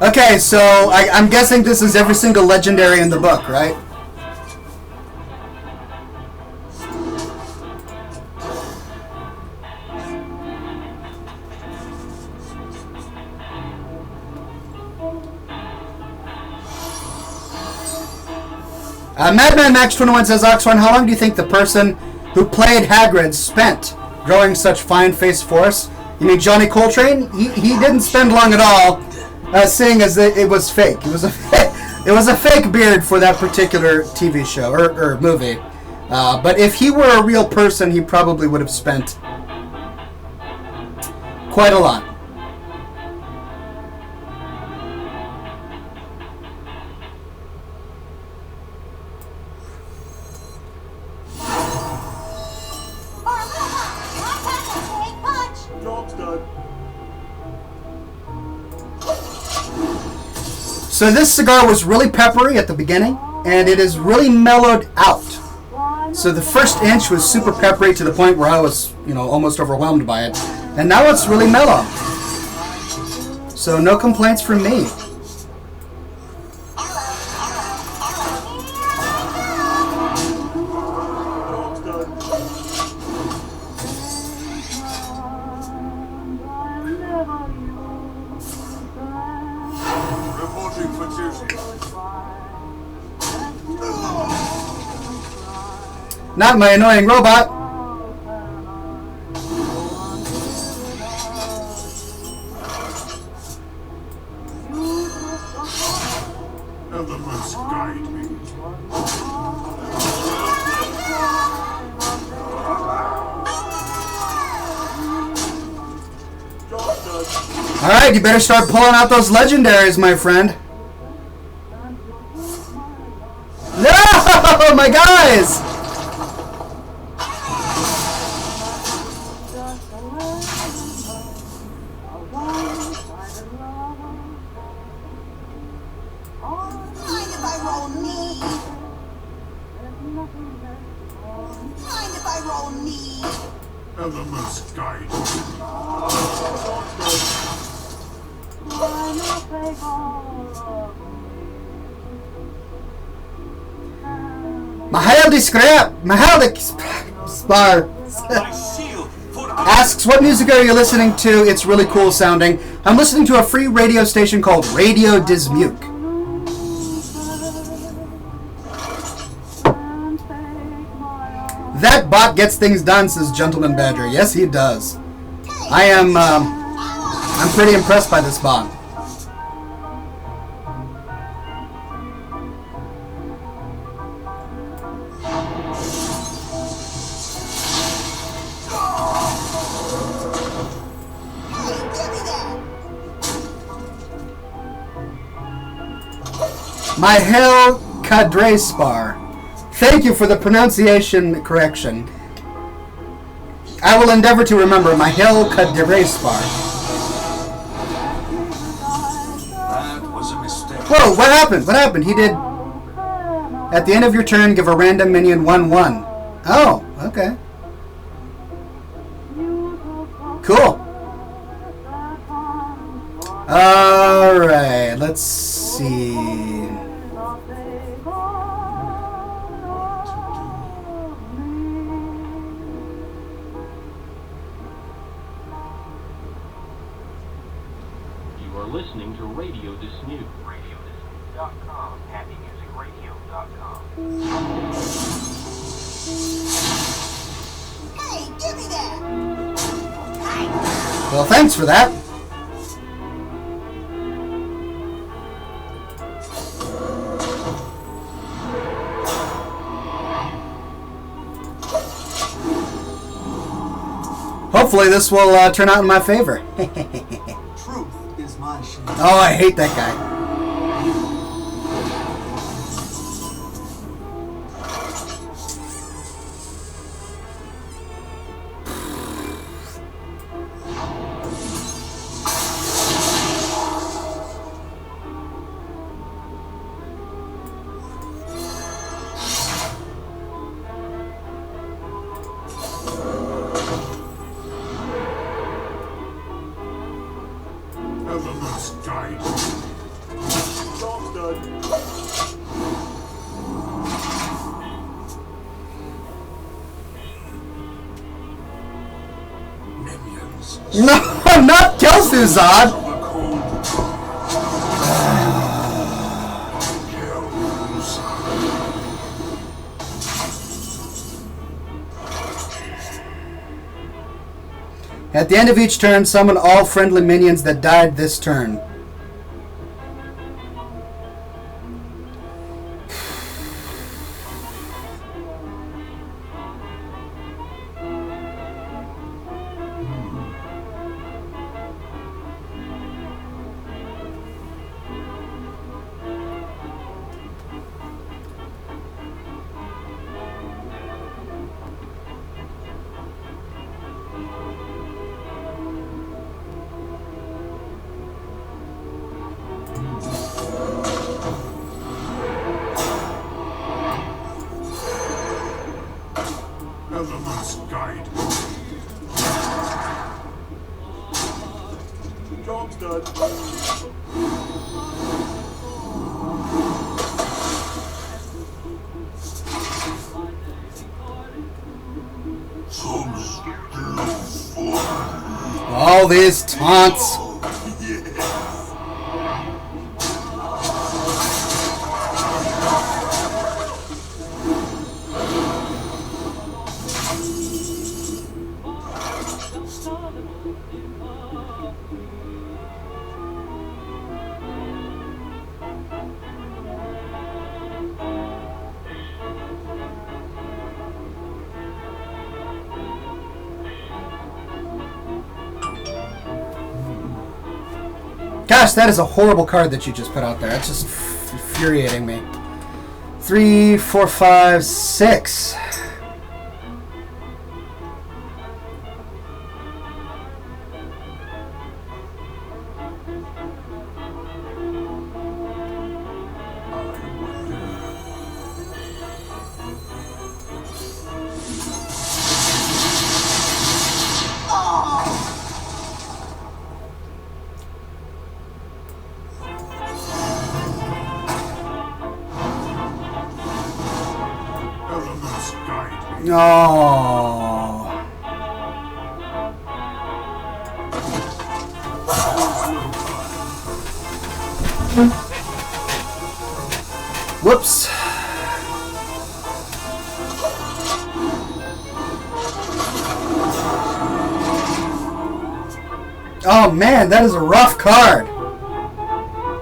Okay, so I'm guessing this is every single legendary in the book, right? Madman Max 21 says, Oxhorn, how long do you think the person who played Hagrid spent growing such fine-faced force? You mean Johnny Coltrane? He didn't spend long at all, seeing as it was fake. It was a fake beard for that particular TV show or movie. But if he were a real person, he probably would have spent quite a lot. So this cigar was really peppery at the beginning, and it is really mellowed out. So the first inch was super peppery to the point where I was, almost overwhelmed by it. And now it's really mellow. So no complaints from me. Not my annoying robot. Elements guide me. Alright, you better start pulling out those legendaries, my friend. No, my guys! Elements guide me. Mahaldi Scrap! Mahaldi Spar asks, what music are you listening to? It's really cool sounding. I'm listening to a free radio station called Radio Dismuke. That bot gets things done, says Gentleman Badger. Yes, he does. I'm pretty impressed by this bot. My hell Cadre Spar. Thank you for the pronunciation correction. I will endeavor to remember my hell Cadre Spar. That was a mistake. Whoa, what happened? What happened? He did... At the end of your turn, give a random minion 1/1. Oh, okay. Cool. Alright, let's see. You are listening to Radio Disnew. RadioDisnew.com. HappyMusicRadio.com. Hey, give me that! Well, thanks for that. Hopefully this will turn out in my favor. Truth is my shame. Oh, I hate that guy. Elements guide. Job's done. Minions. No, not Kelsuzad. The cold. Kills. At the end of each turn, summon all friendly minions that died this turn. Elements guide. Job's done. Some still for. All these taunts. Gosh, that is a horrible card that you just put out there. That's just infuriating me. 3, 4, 5, 6. Elements guide me. Oh. Whoops. Oh man, that is a rough card.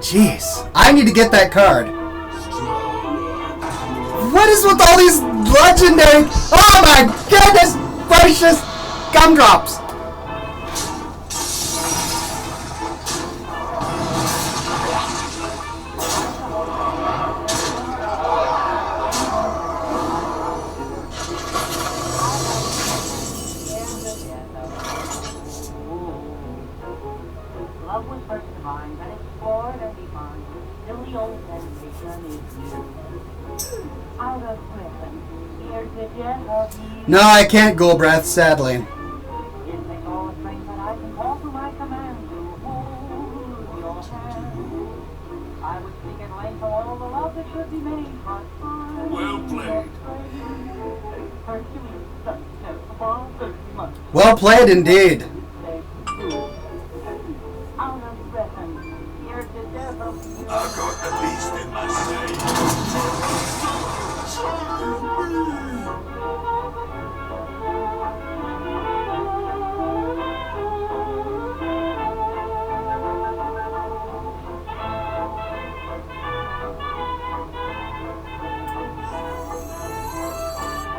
Jeez, I need to get that card. What is with all these legendary? Oh my goodness gracious gumdrops! Love was first divine, but explored and defined. Still the old sensation is new. Out of prison, here's the death of you. No, I can't go breath, sadly. It takes all the strength that I can call to my command to hold your hand. I would speak at length of all the love that should be made, but I'm Well played. Hercules, success for 30 months. Well played indeed. Out of prison, here's the death of you. I've got the beast in my sight.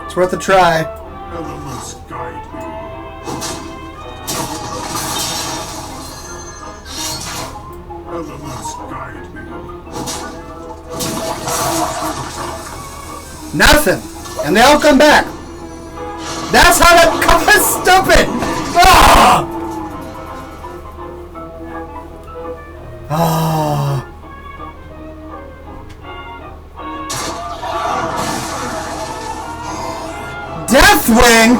It's worth a try. Elements guide me. Elements guide me. Nothing. And they all come back. That's how that comes stupid! Ah! Ah. Deathwing?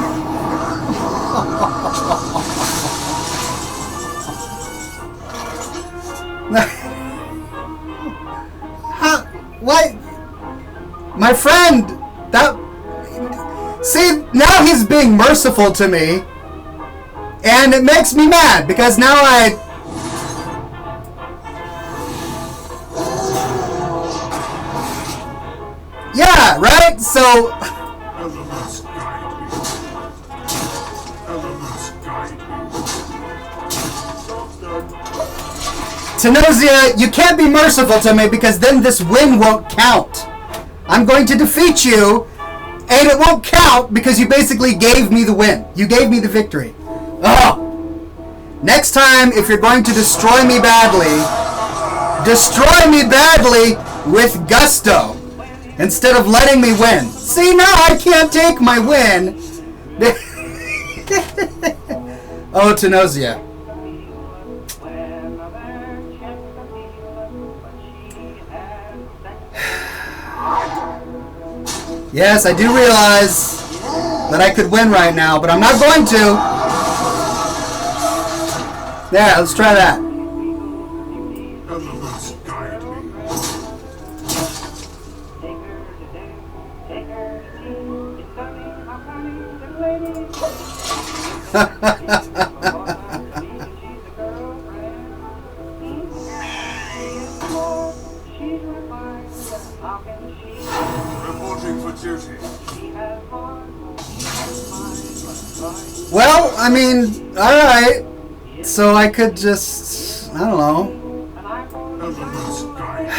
How? What? My friend, that... See, now he's being merciful to me. And it makes me mad, because now I... Yeah, right? So... Elements guide me. Elements guide me. Tenozia, you can't be merciful to me because then this win won't count. I'm going to defeat you, and it won't count because you basically gave me the win. You gave me the victory. Ugh. Next time, if you're going to destroy me badly with gusto instead of letting me win. See, now I can't take my win. Oh, Tenozia. Yes, I do realize that I could win right now, but I'm not going to. There, let's try that. Elements guide me. Reporting for duty. Well, I mean, alright. So I could just, I don't know. Elements guide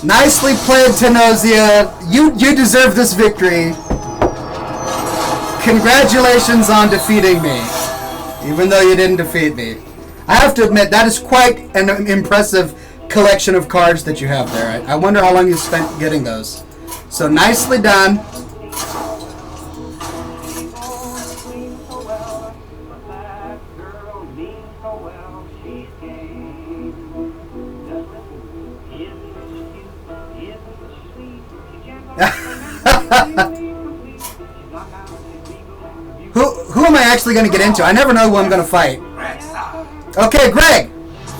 Nicely played, Tenozia. You deserve this victory. Congratulations on defeating me. Even though you didn't defeat me. I have to admit, that is quite an impressive collection of cards that you have there. I wonder how long you spent getting those. So nicely done. Who am I actually going to get into? I never know who I'm going to fight. Okay, Greg.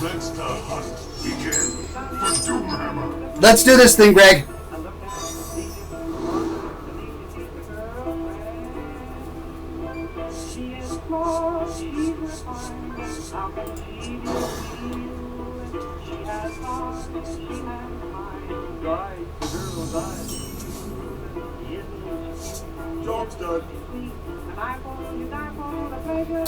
Let's the hunt begin. For Doomhammer. Let's do this thing, Greg. Job's done.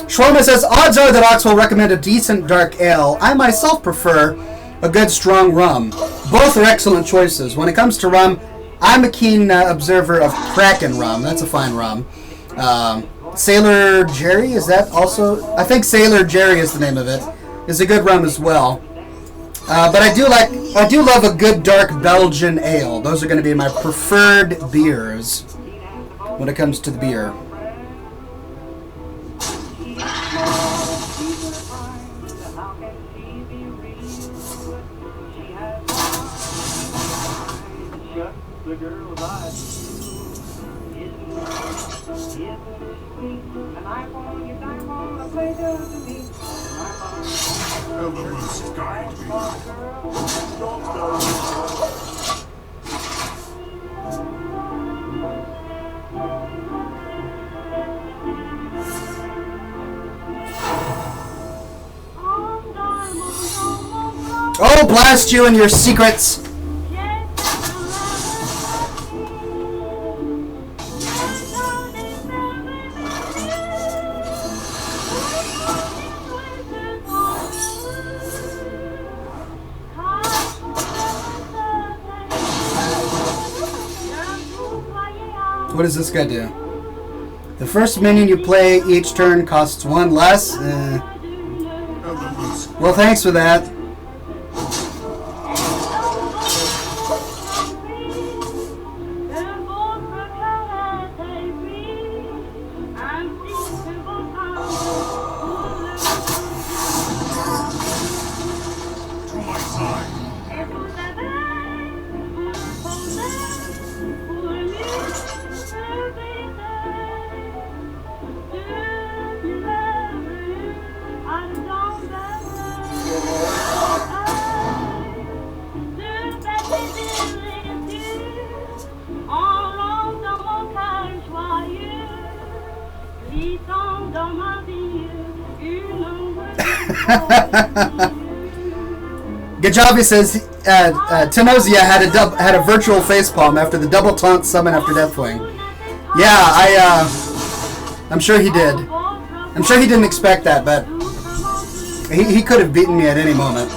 Shwarma says, odds are that Ox will recommend a decent dark ale. I myself prefer a good strong rum. Both are excellent choices. When it comes to rum, I'm a keen observer of Kraken rum. That's a fine rum. Sailor Jerry, is that also? I think Sailor Jerry is the name of it. Is a good rum as well. But I do love a good dark Belgian ale. Those are going to be my preferred beers when it comes to the beer. Oh, blast you and your secrets! What does this guy do? The first minion you play each turn costs one less. Well, thanks for that. Gajavi says Tenozia had a virtual facepalm after the double taunt summon after Deathwing. Yeah, I'm sure he did. I'm sure he didn't expect that, but he could have beaten me at any moment.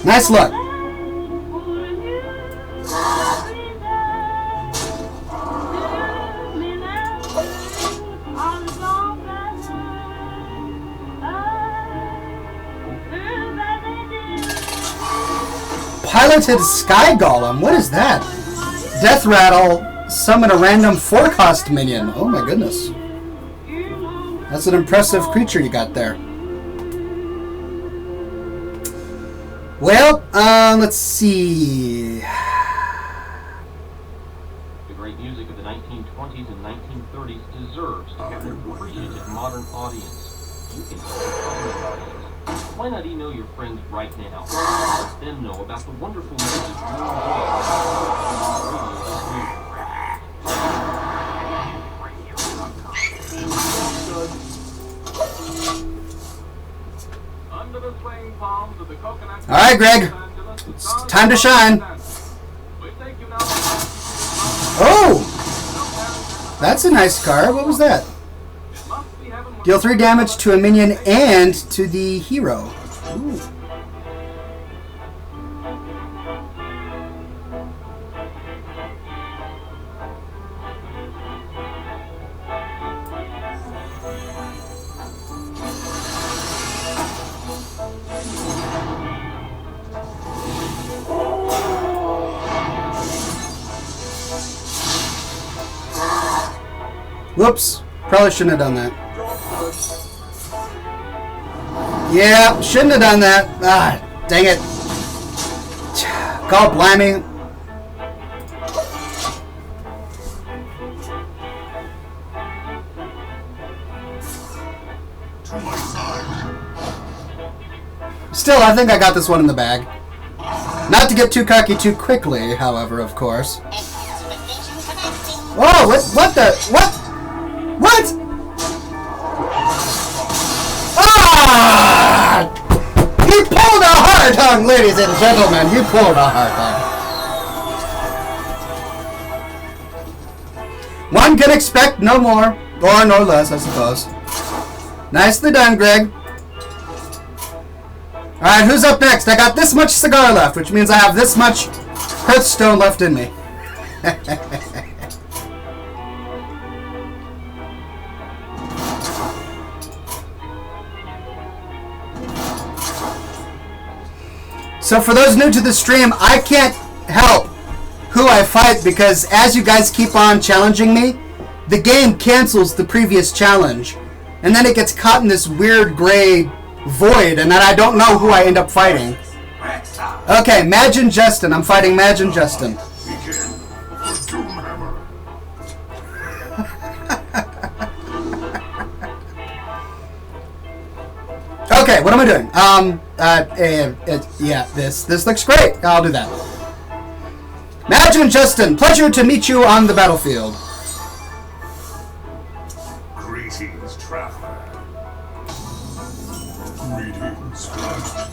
Nice luck. Piloted Sky Golem. What is that? Death Rattle. Summon a random 4-cost minion. Oh my goodness. That's an impressive creature you got there. Well, let's see. The great music of the 1920s and 1930s deserves to have an appreciative modern audience. You can help the audience. Why not email your friends right now? Let them know about the wonderful music you Under the swaying palms of the coconut. All right, Greg. It's time to shine. Oh! That's a nice card. What was that? Deal 3 damage to a minion and to the hero. Ooh. Whoops. Probably shouldn't have done that. Yeah, shouldn't have done that. Ah, dang it. God blimey. Still, I think I got this one in the bag. Not to get too cocky too quickly, however, of course. Oh, what the? What? What? Ah! You pulled a hard tongue, ladies and gentlemen. You pulled a hard tongue. One can expect no more, or no less, I suppose. Nicely done, Greg. Alright, who's up next? I got this much cigar left, which means I have this much Hearthstone left in me. So for those new to the stream, I can't help who I fight because as you guys keep on challenging me, the game cancels the previous challenge. And then it gets caught in this weird gray void, and then I don't know who I end up fighting. Okay, Madge and Justin. I'm fighting Madge and Justin. Okay, what am I doing? Yeah, this looks great. I'll do that. Madge and Justin, pleasure to meet you on the battlefield. Greetings, traveler. Greetings, friend.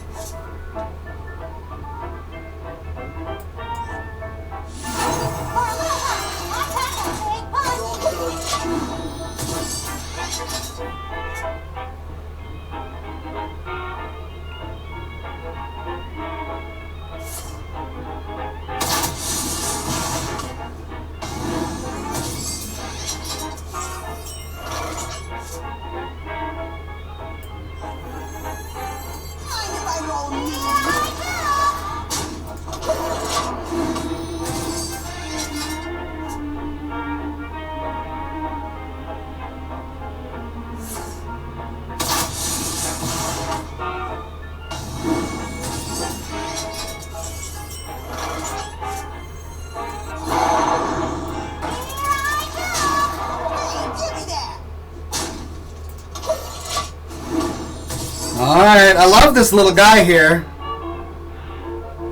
Alright, I love this little guy here.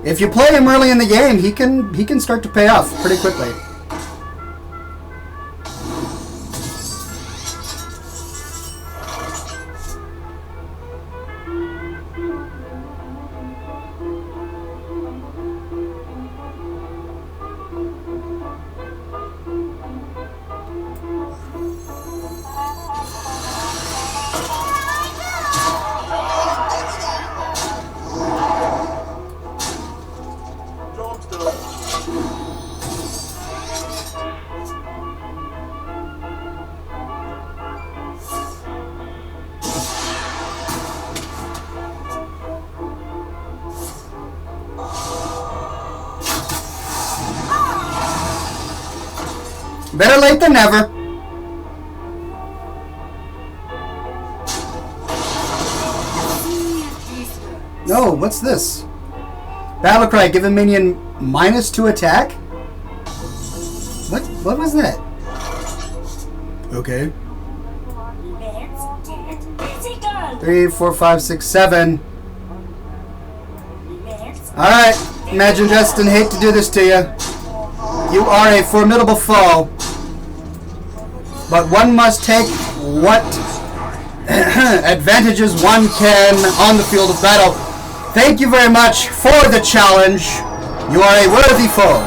If you play him early in the game, he can start to pay off pretty quickly. Better late than never. No, what's this? Battlecry, give a minion -2 attack? What was that? Okay. 3, 4, 5, 6, 7. Alright, Imagine Justin, hate to do this to you. You are a formidable foe. But one must take what advantages one can on the field of battle. Thank you very much for the challenge. You are a worthy foe.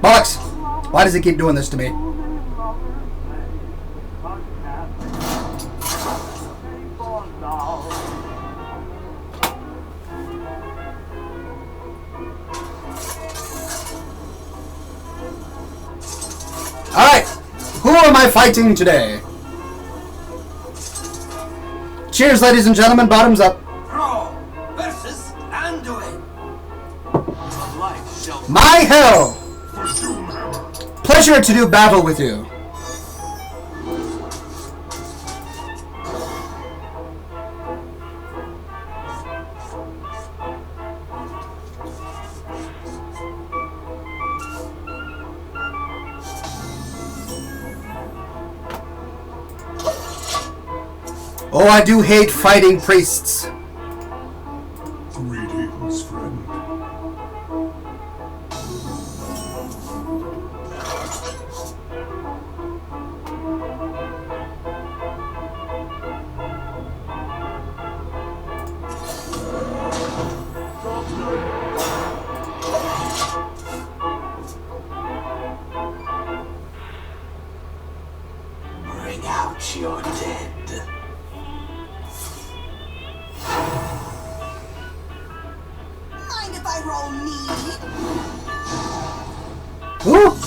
Bollocks! Why does he keep doing this to me? Alright, who am I fighting today? Cheers, ladies and gentlemen, bottoms up. Pro versus Anduin. My hell! Pleasure to do battle with you. Oh, I do hate fighting priests. bankroll me. Ooh!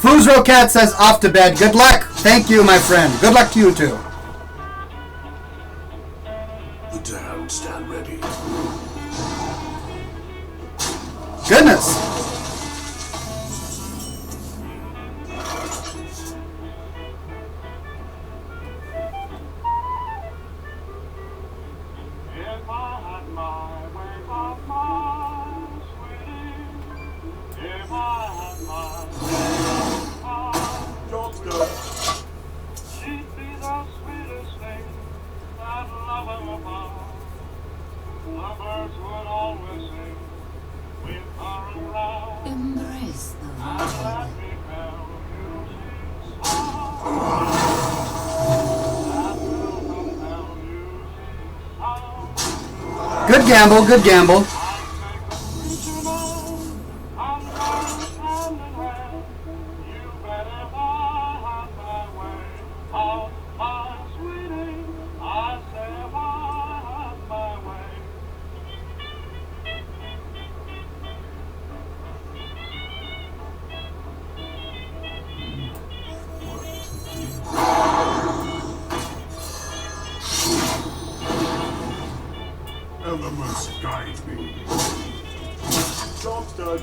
Fuzro Cat says off to bed. Good luck. Thank you, my friend. Good luck to you too. The down stand ready. Goodness. Embrace the void. Good gamble, good gamble. Elements guide me. Job's done.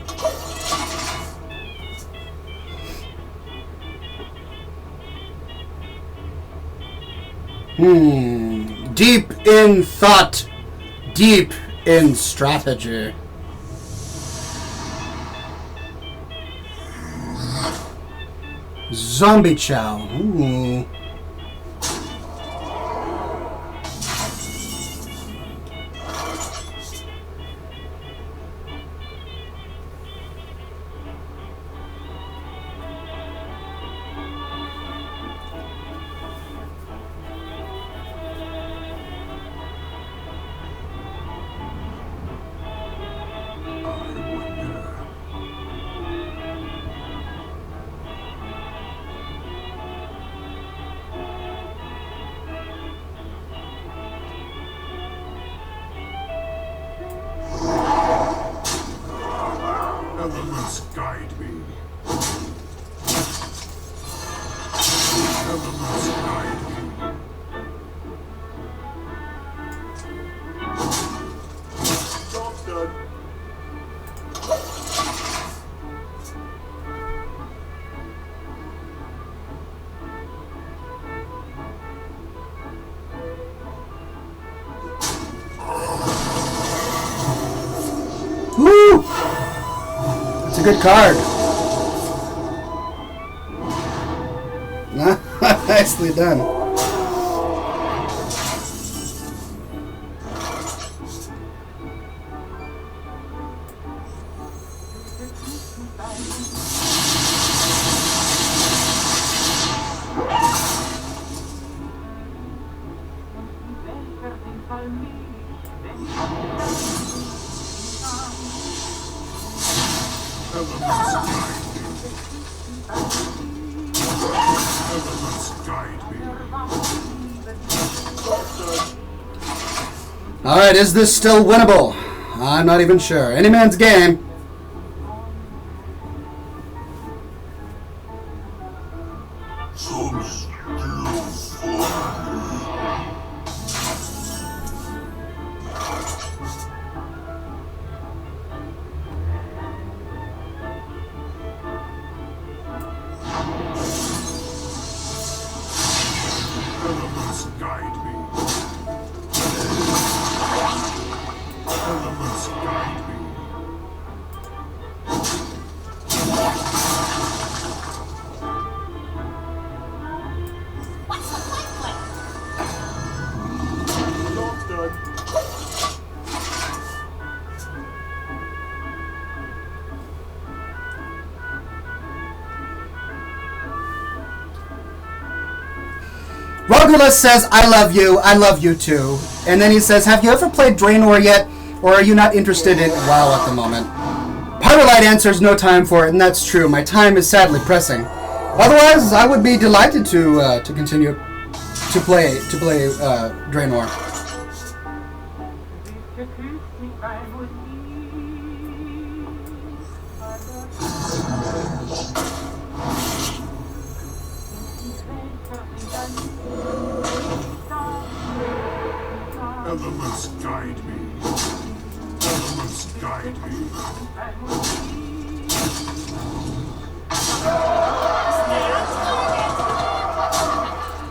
Deep in thought, deep in strategy. Zombie Chow. Ooh. Elements guide me. Elements guide me. Job's done. Woo! That's a good card. Nicely done. Elements guide me. Alright, is this still winnable? I'm not even sure. Any man's game. Some still fly. Elements guide me. Elements guide me. Regulus says, I love you too. And then he says, have you ever played Draenor yet, or are you not interested in WoW at the moment? Pyrolite answers, no time for it, and that's true. My time is sadly pressing. Otherwise, I would be delighted to continue to play Draenor. Elements guide me. Elements guide me.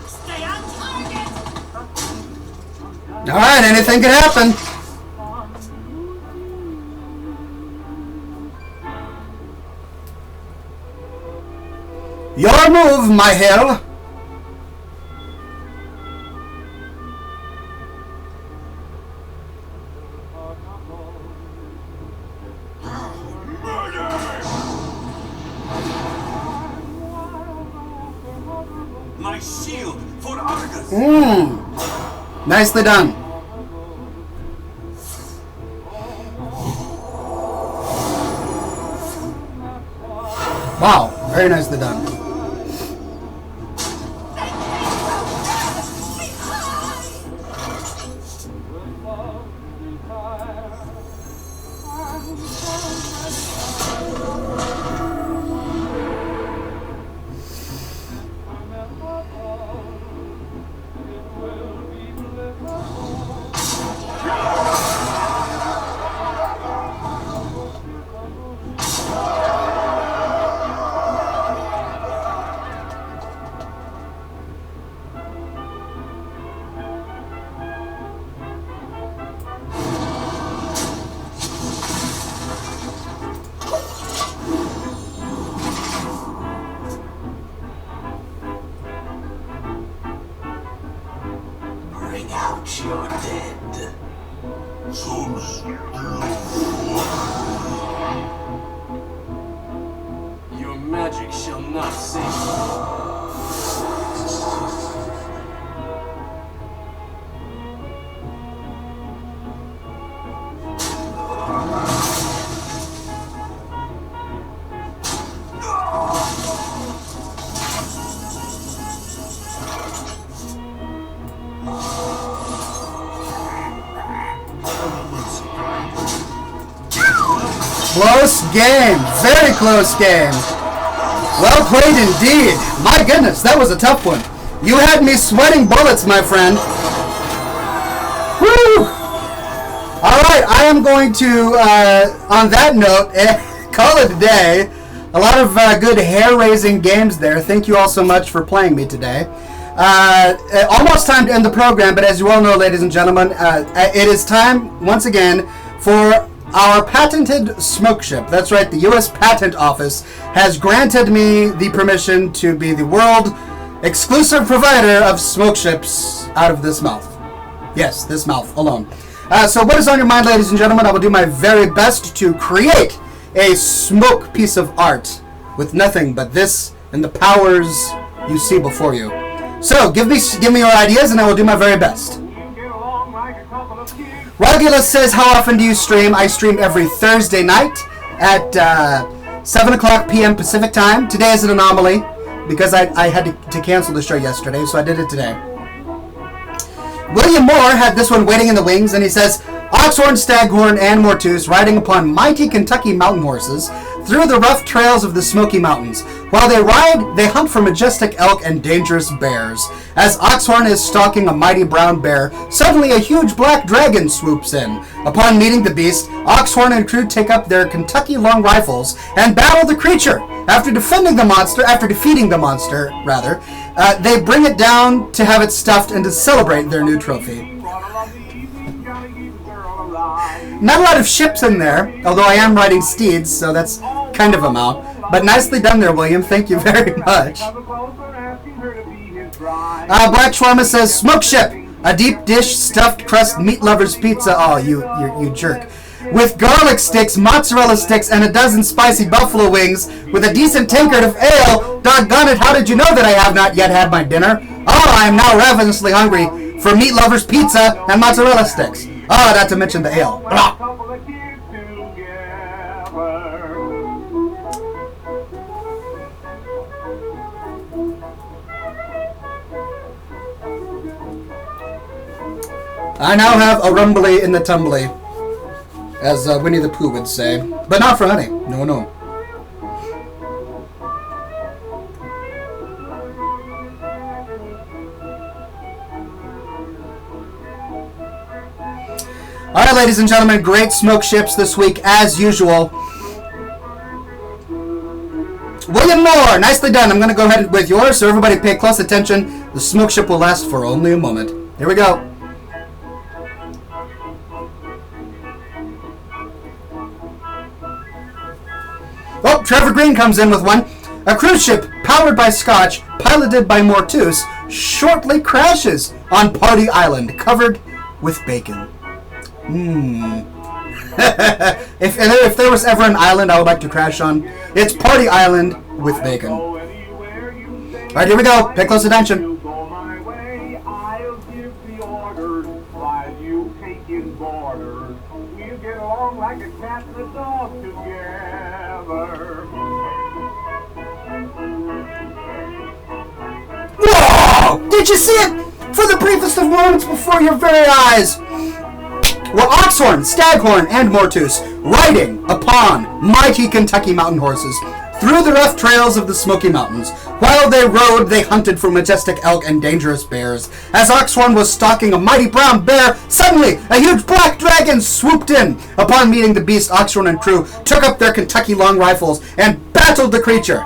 Stay on target! Alright, anything can happen. Your move, my hero. My shield for Argus. Nicely done. Wow, very nicely done. Bring out your dead. Your magic shall not save you. Close game. Very close game. Well played indeed. My goodness, that was a tough one. You had me sweating bullets, my friend. Woo! Alright, I am going to, on that note, call it a day. A lot of good hair-raising games there. Thank you all so much for playing me today. Almost time to end the program, but as you all know, ladies and gentlemen, it is time, once again, for our patented smoke ship. That's right, the U.S. Patent Office has granted me the permission to be the world exclusive provider of smoke ships out of this mouth. Yes, this mouth alone. So what is on your mind, ladies and gentlemen? I will do my very best to create a smoke piece of art with nothing but this and the powers you see before you. So give me your ideas and I will do my very best. Regulus says, how often do you stream? I stream every Thursday night at 7 o'clock p.m. Pacific time. Today is an anomaly because I had to cancel the show yesterday, so I did it today. William Moore had this one waiting in the wings, and he says, Oxhorn, Staghorn, and Mortus riding upon mighty Kentucky mountain horses through the rough trails of the Smoky Mountains. While they ride, they hunt for majestic elk and dangerous bears. As Oxhorn is stalking a mighty brown bear, suddenly a huge black dragon swoops in. Upon meeting the beast, Oxhorn and crew take up their Kentucky long rifles and battle the creature. After defeating the monster, they bring it down to have it stuffed and to celebrate their new trophy. Not a lot of ships in there, although I am riding steeds, so that's kind of a mount. But nicely done there, William. Thank you very much. Black Shawarma says, smoke ship, a deep dish stuffed crust meat lover's pizza. Oh, you jerk. With garlic sticks, mozzarella sticks, and a dozen spicy buffalo wings with a decent tankard of ale. Doggone it, how did you know that I have not yet had my dinner? Oh, I am now ravenously hungry for meat lovers pizza and mozzarella sticks. Oh, not to mention the ale. Blah. I now have a rumbly in the tumbly, as Winnie the Pooh would say. But not for honey. No, no. Alright, ladies and gentlemen, great smoke ships this week, as usual. William Moore, nicely done. I'm going to go ahead with yours, so everybody pay close attention. The smoke ship will last for only a moment. Here we go. Oh, Trevor Green comes in with one. A cruise ship powered by Scotch, piloted by Mortus, shortly crashes on Party Island, covered with bacon. If there was ever an island I would like to crash on, it's Party Island with bacon. Alright, here we go. Pay close attention. Whoa! Did you see it? For the briefest of moments before your very eyes. Were Oxhorn, Staghorn, and Mortus riding upon mighty Kentucky mountain horses through the rough trails of the Smoky Mountains. While they rode, they hunted for majestic elk and dangerous bears. As Oxhorn was stalking a mighty brown bear, suddenly a huge black dragon swooped in. Upon meeting the beast, Oxhorn and crew took up their Kentucky long rifles and battled the creature.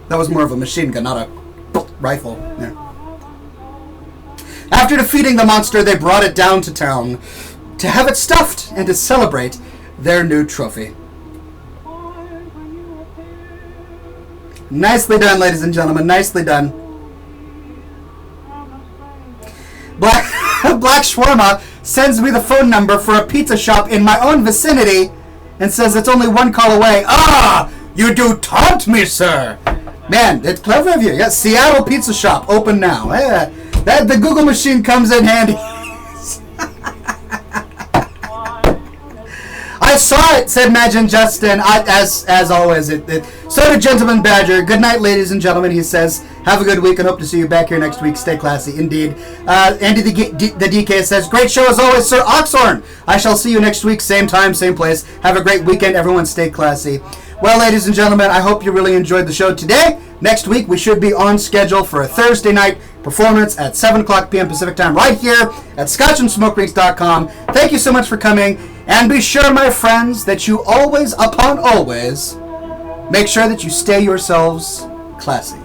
That was more of a machine gun, not a rifle. Yeah. After defeating the monster, they brought it down to town to have it stuffed and to celebrate their new trophy. Nicely done, ladies and gentlemen. Nicely done. Black Shawarma sends me the phone number for a pizza shop in my own vicinity and says it's only one call away. Ah! You do taunt me, sir! Man, it's clever of you. Yeah, Seattle Pizza Shop, open now. Yeah, the Google machine comes in handy. I saw it, said Imagine Justin. As always, so did Gentleman Badger. Good night, ladies and gentlemen. He says, have a good week and hope to see you back here next week. Stay classy, indeed. Andy the DK says, great show as always, Sir Oxhorn. I shall see you next week, same time, same place. Have a great weekend. Everyone stay classy. Well, ladies and gentlemen, I hope you really enjoyed the show today. Next week, we should be on schedule for a Thursday night performance at 7 o'clock p.m. Pacific time right here at scotchandsmokerings.com. Thank you so much for coming. And be sure, my friends, that you always, upon always, make sure that you stay yourselves classy.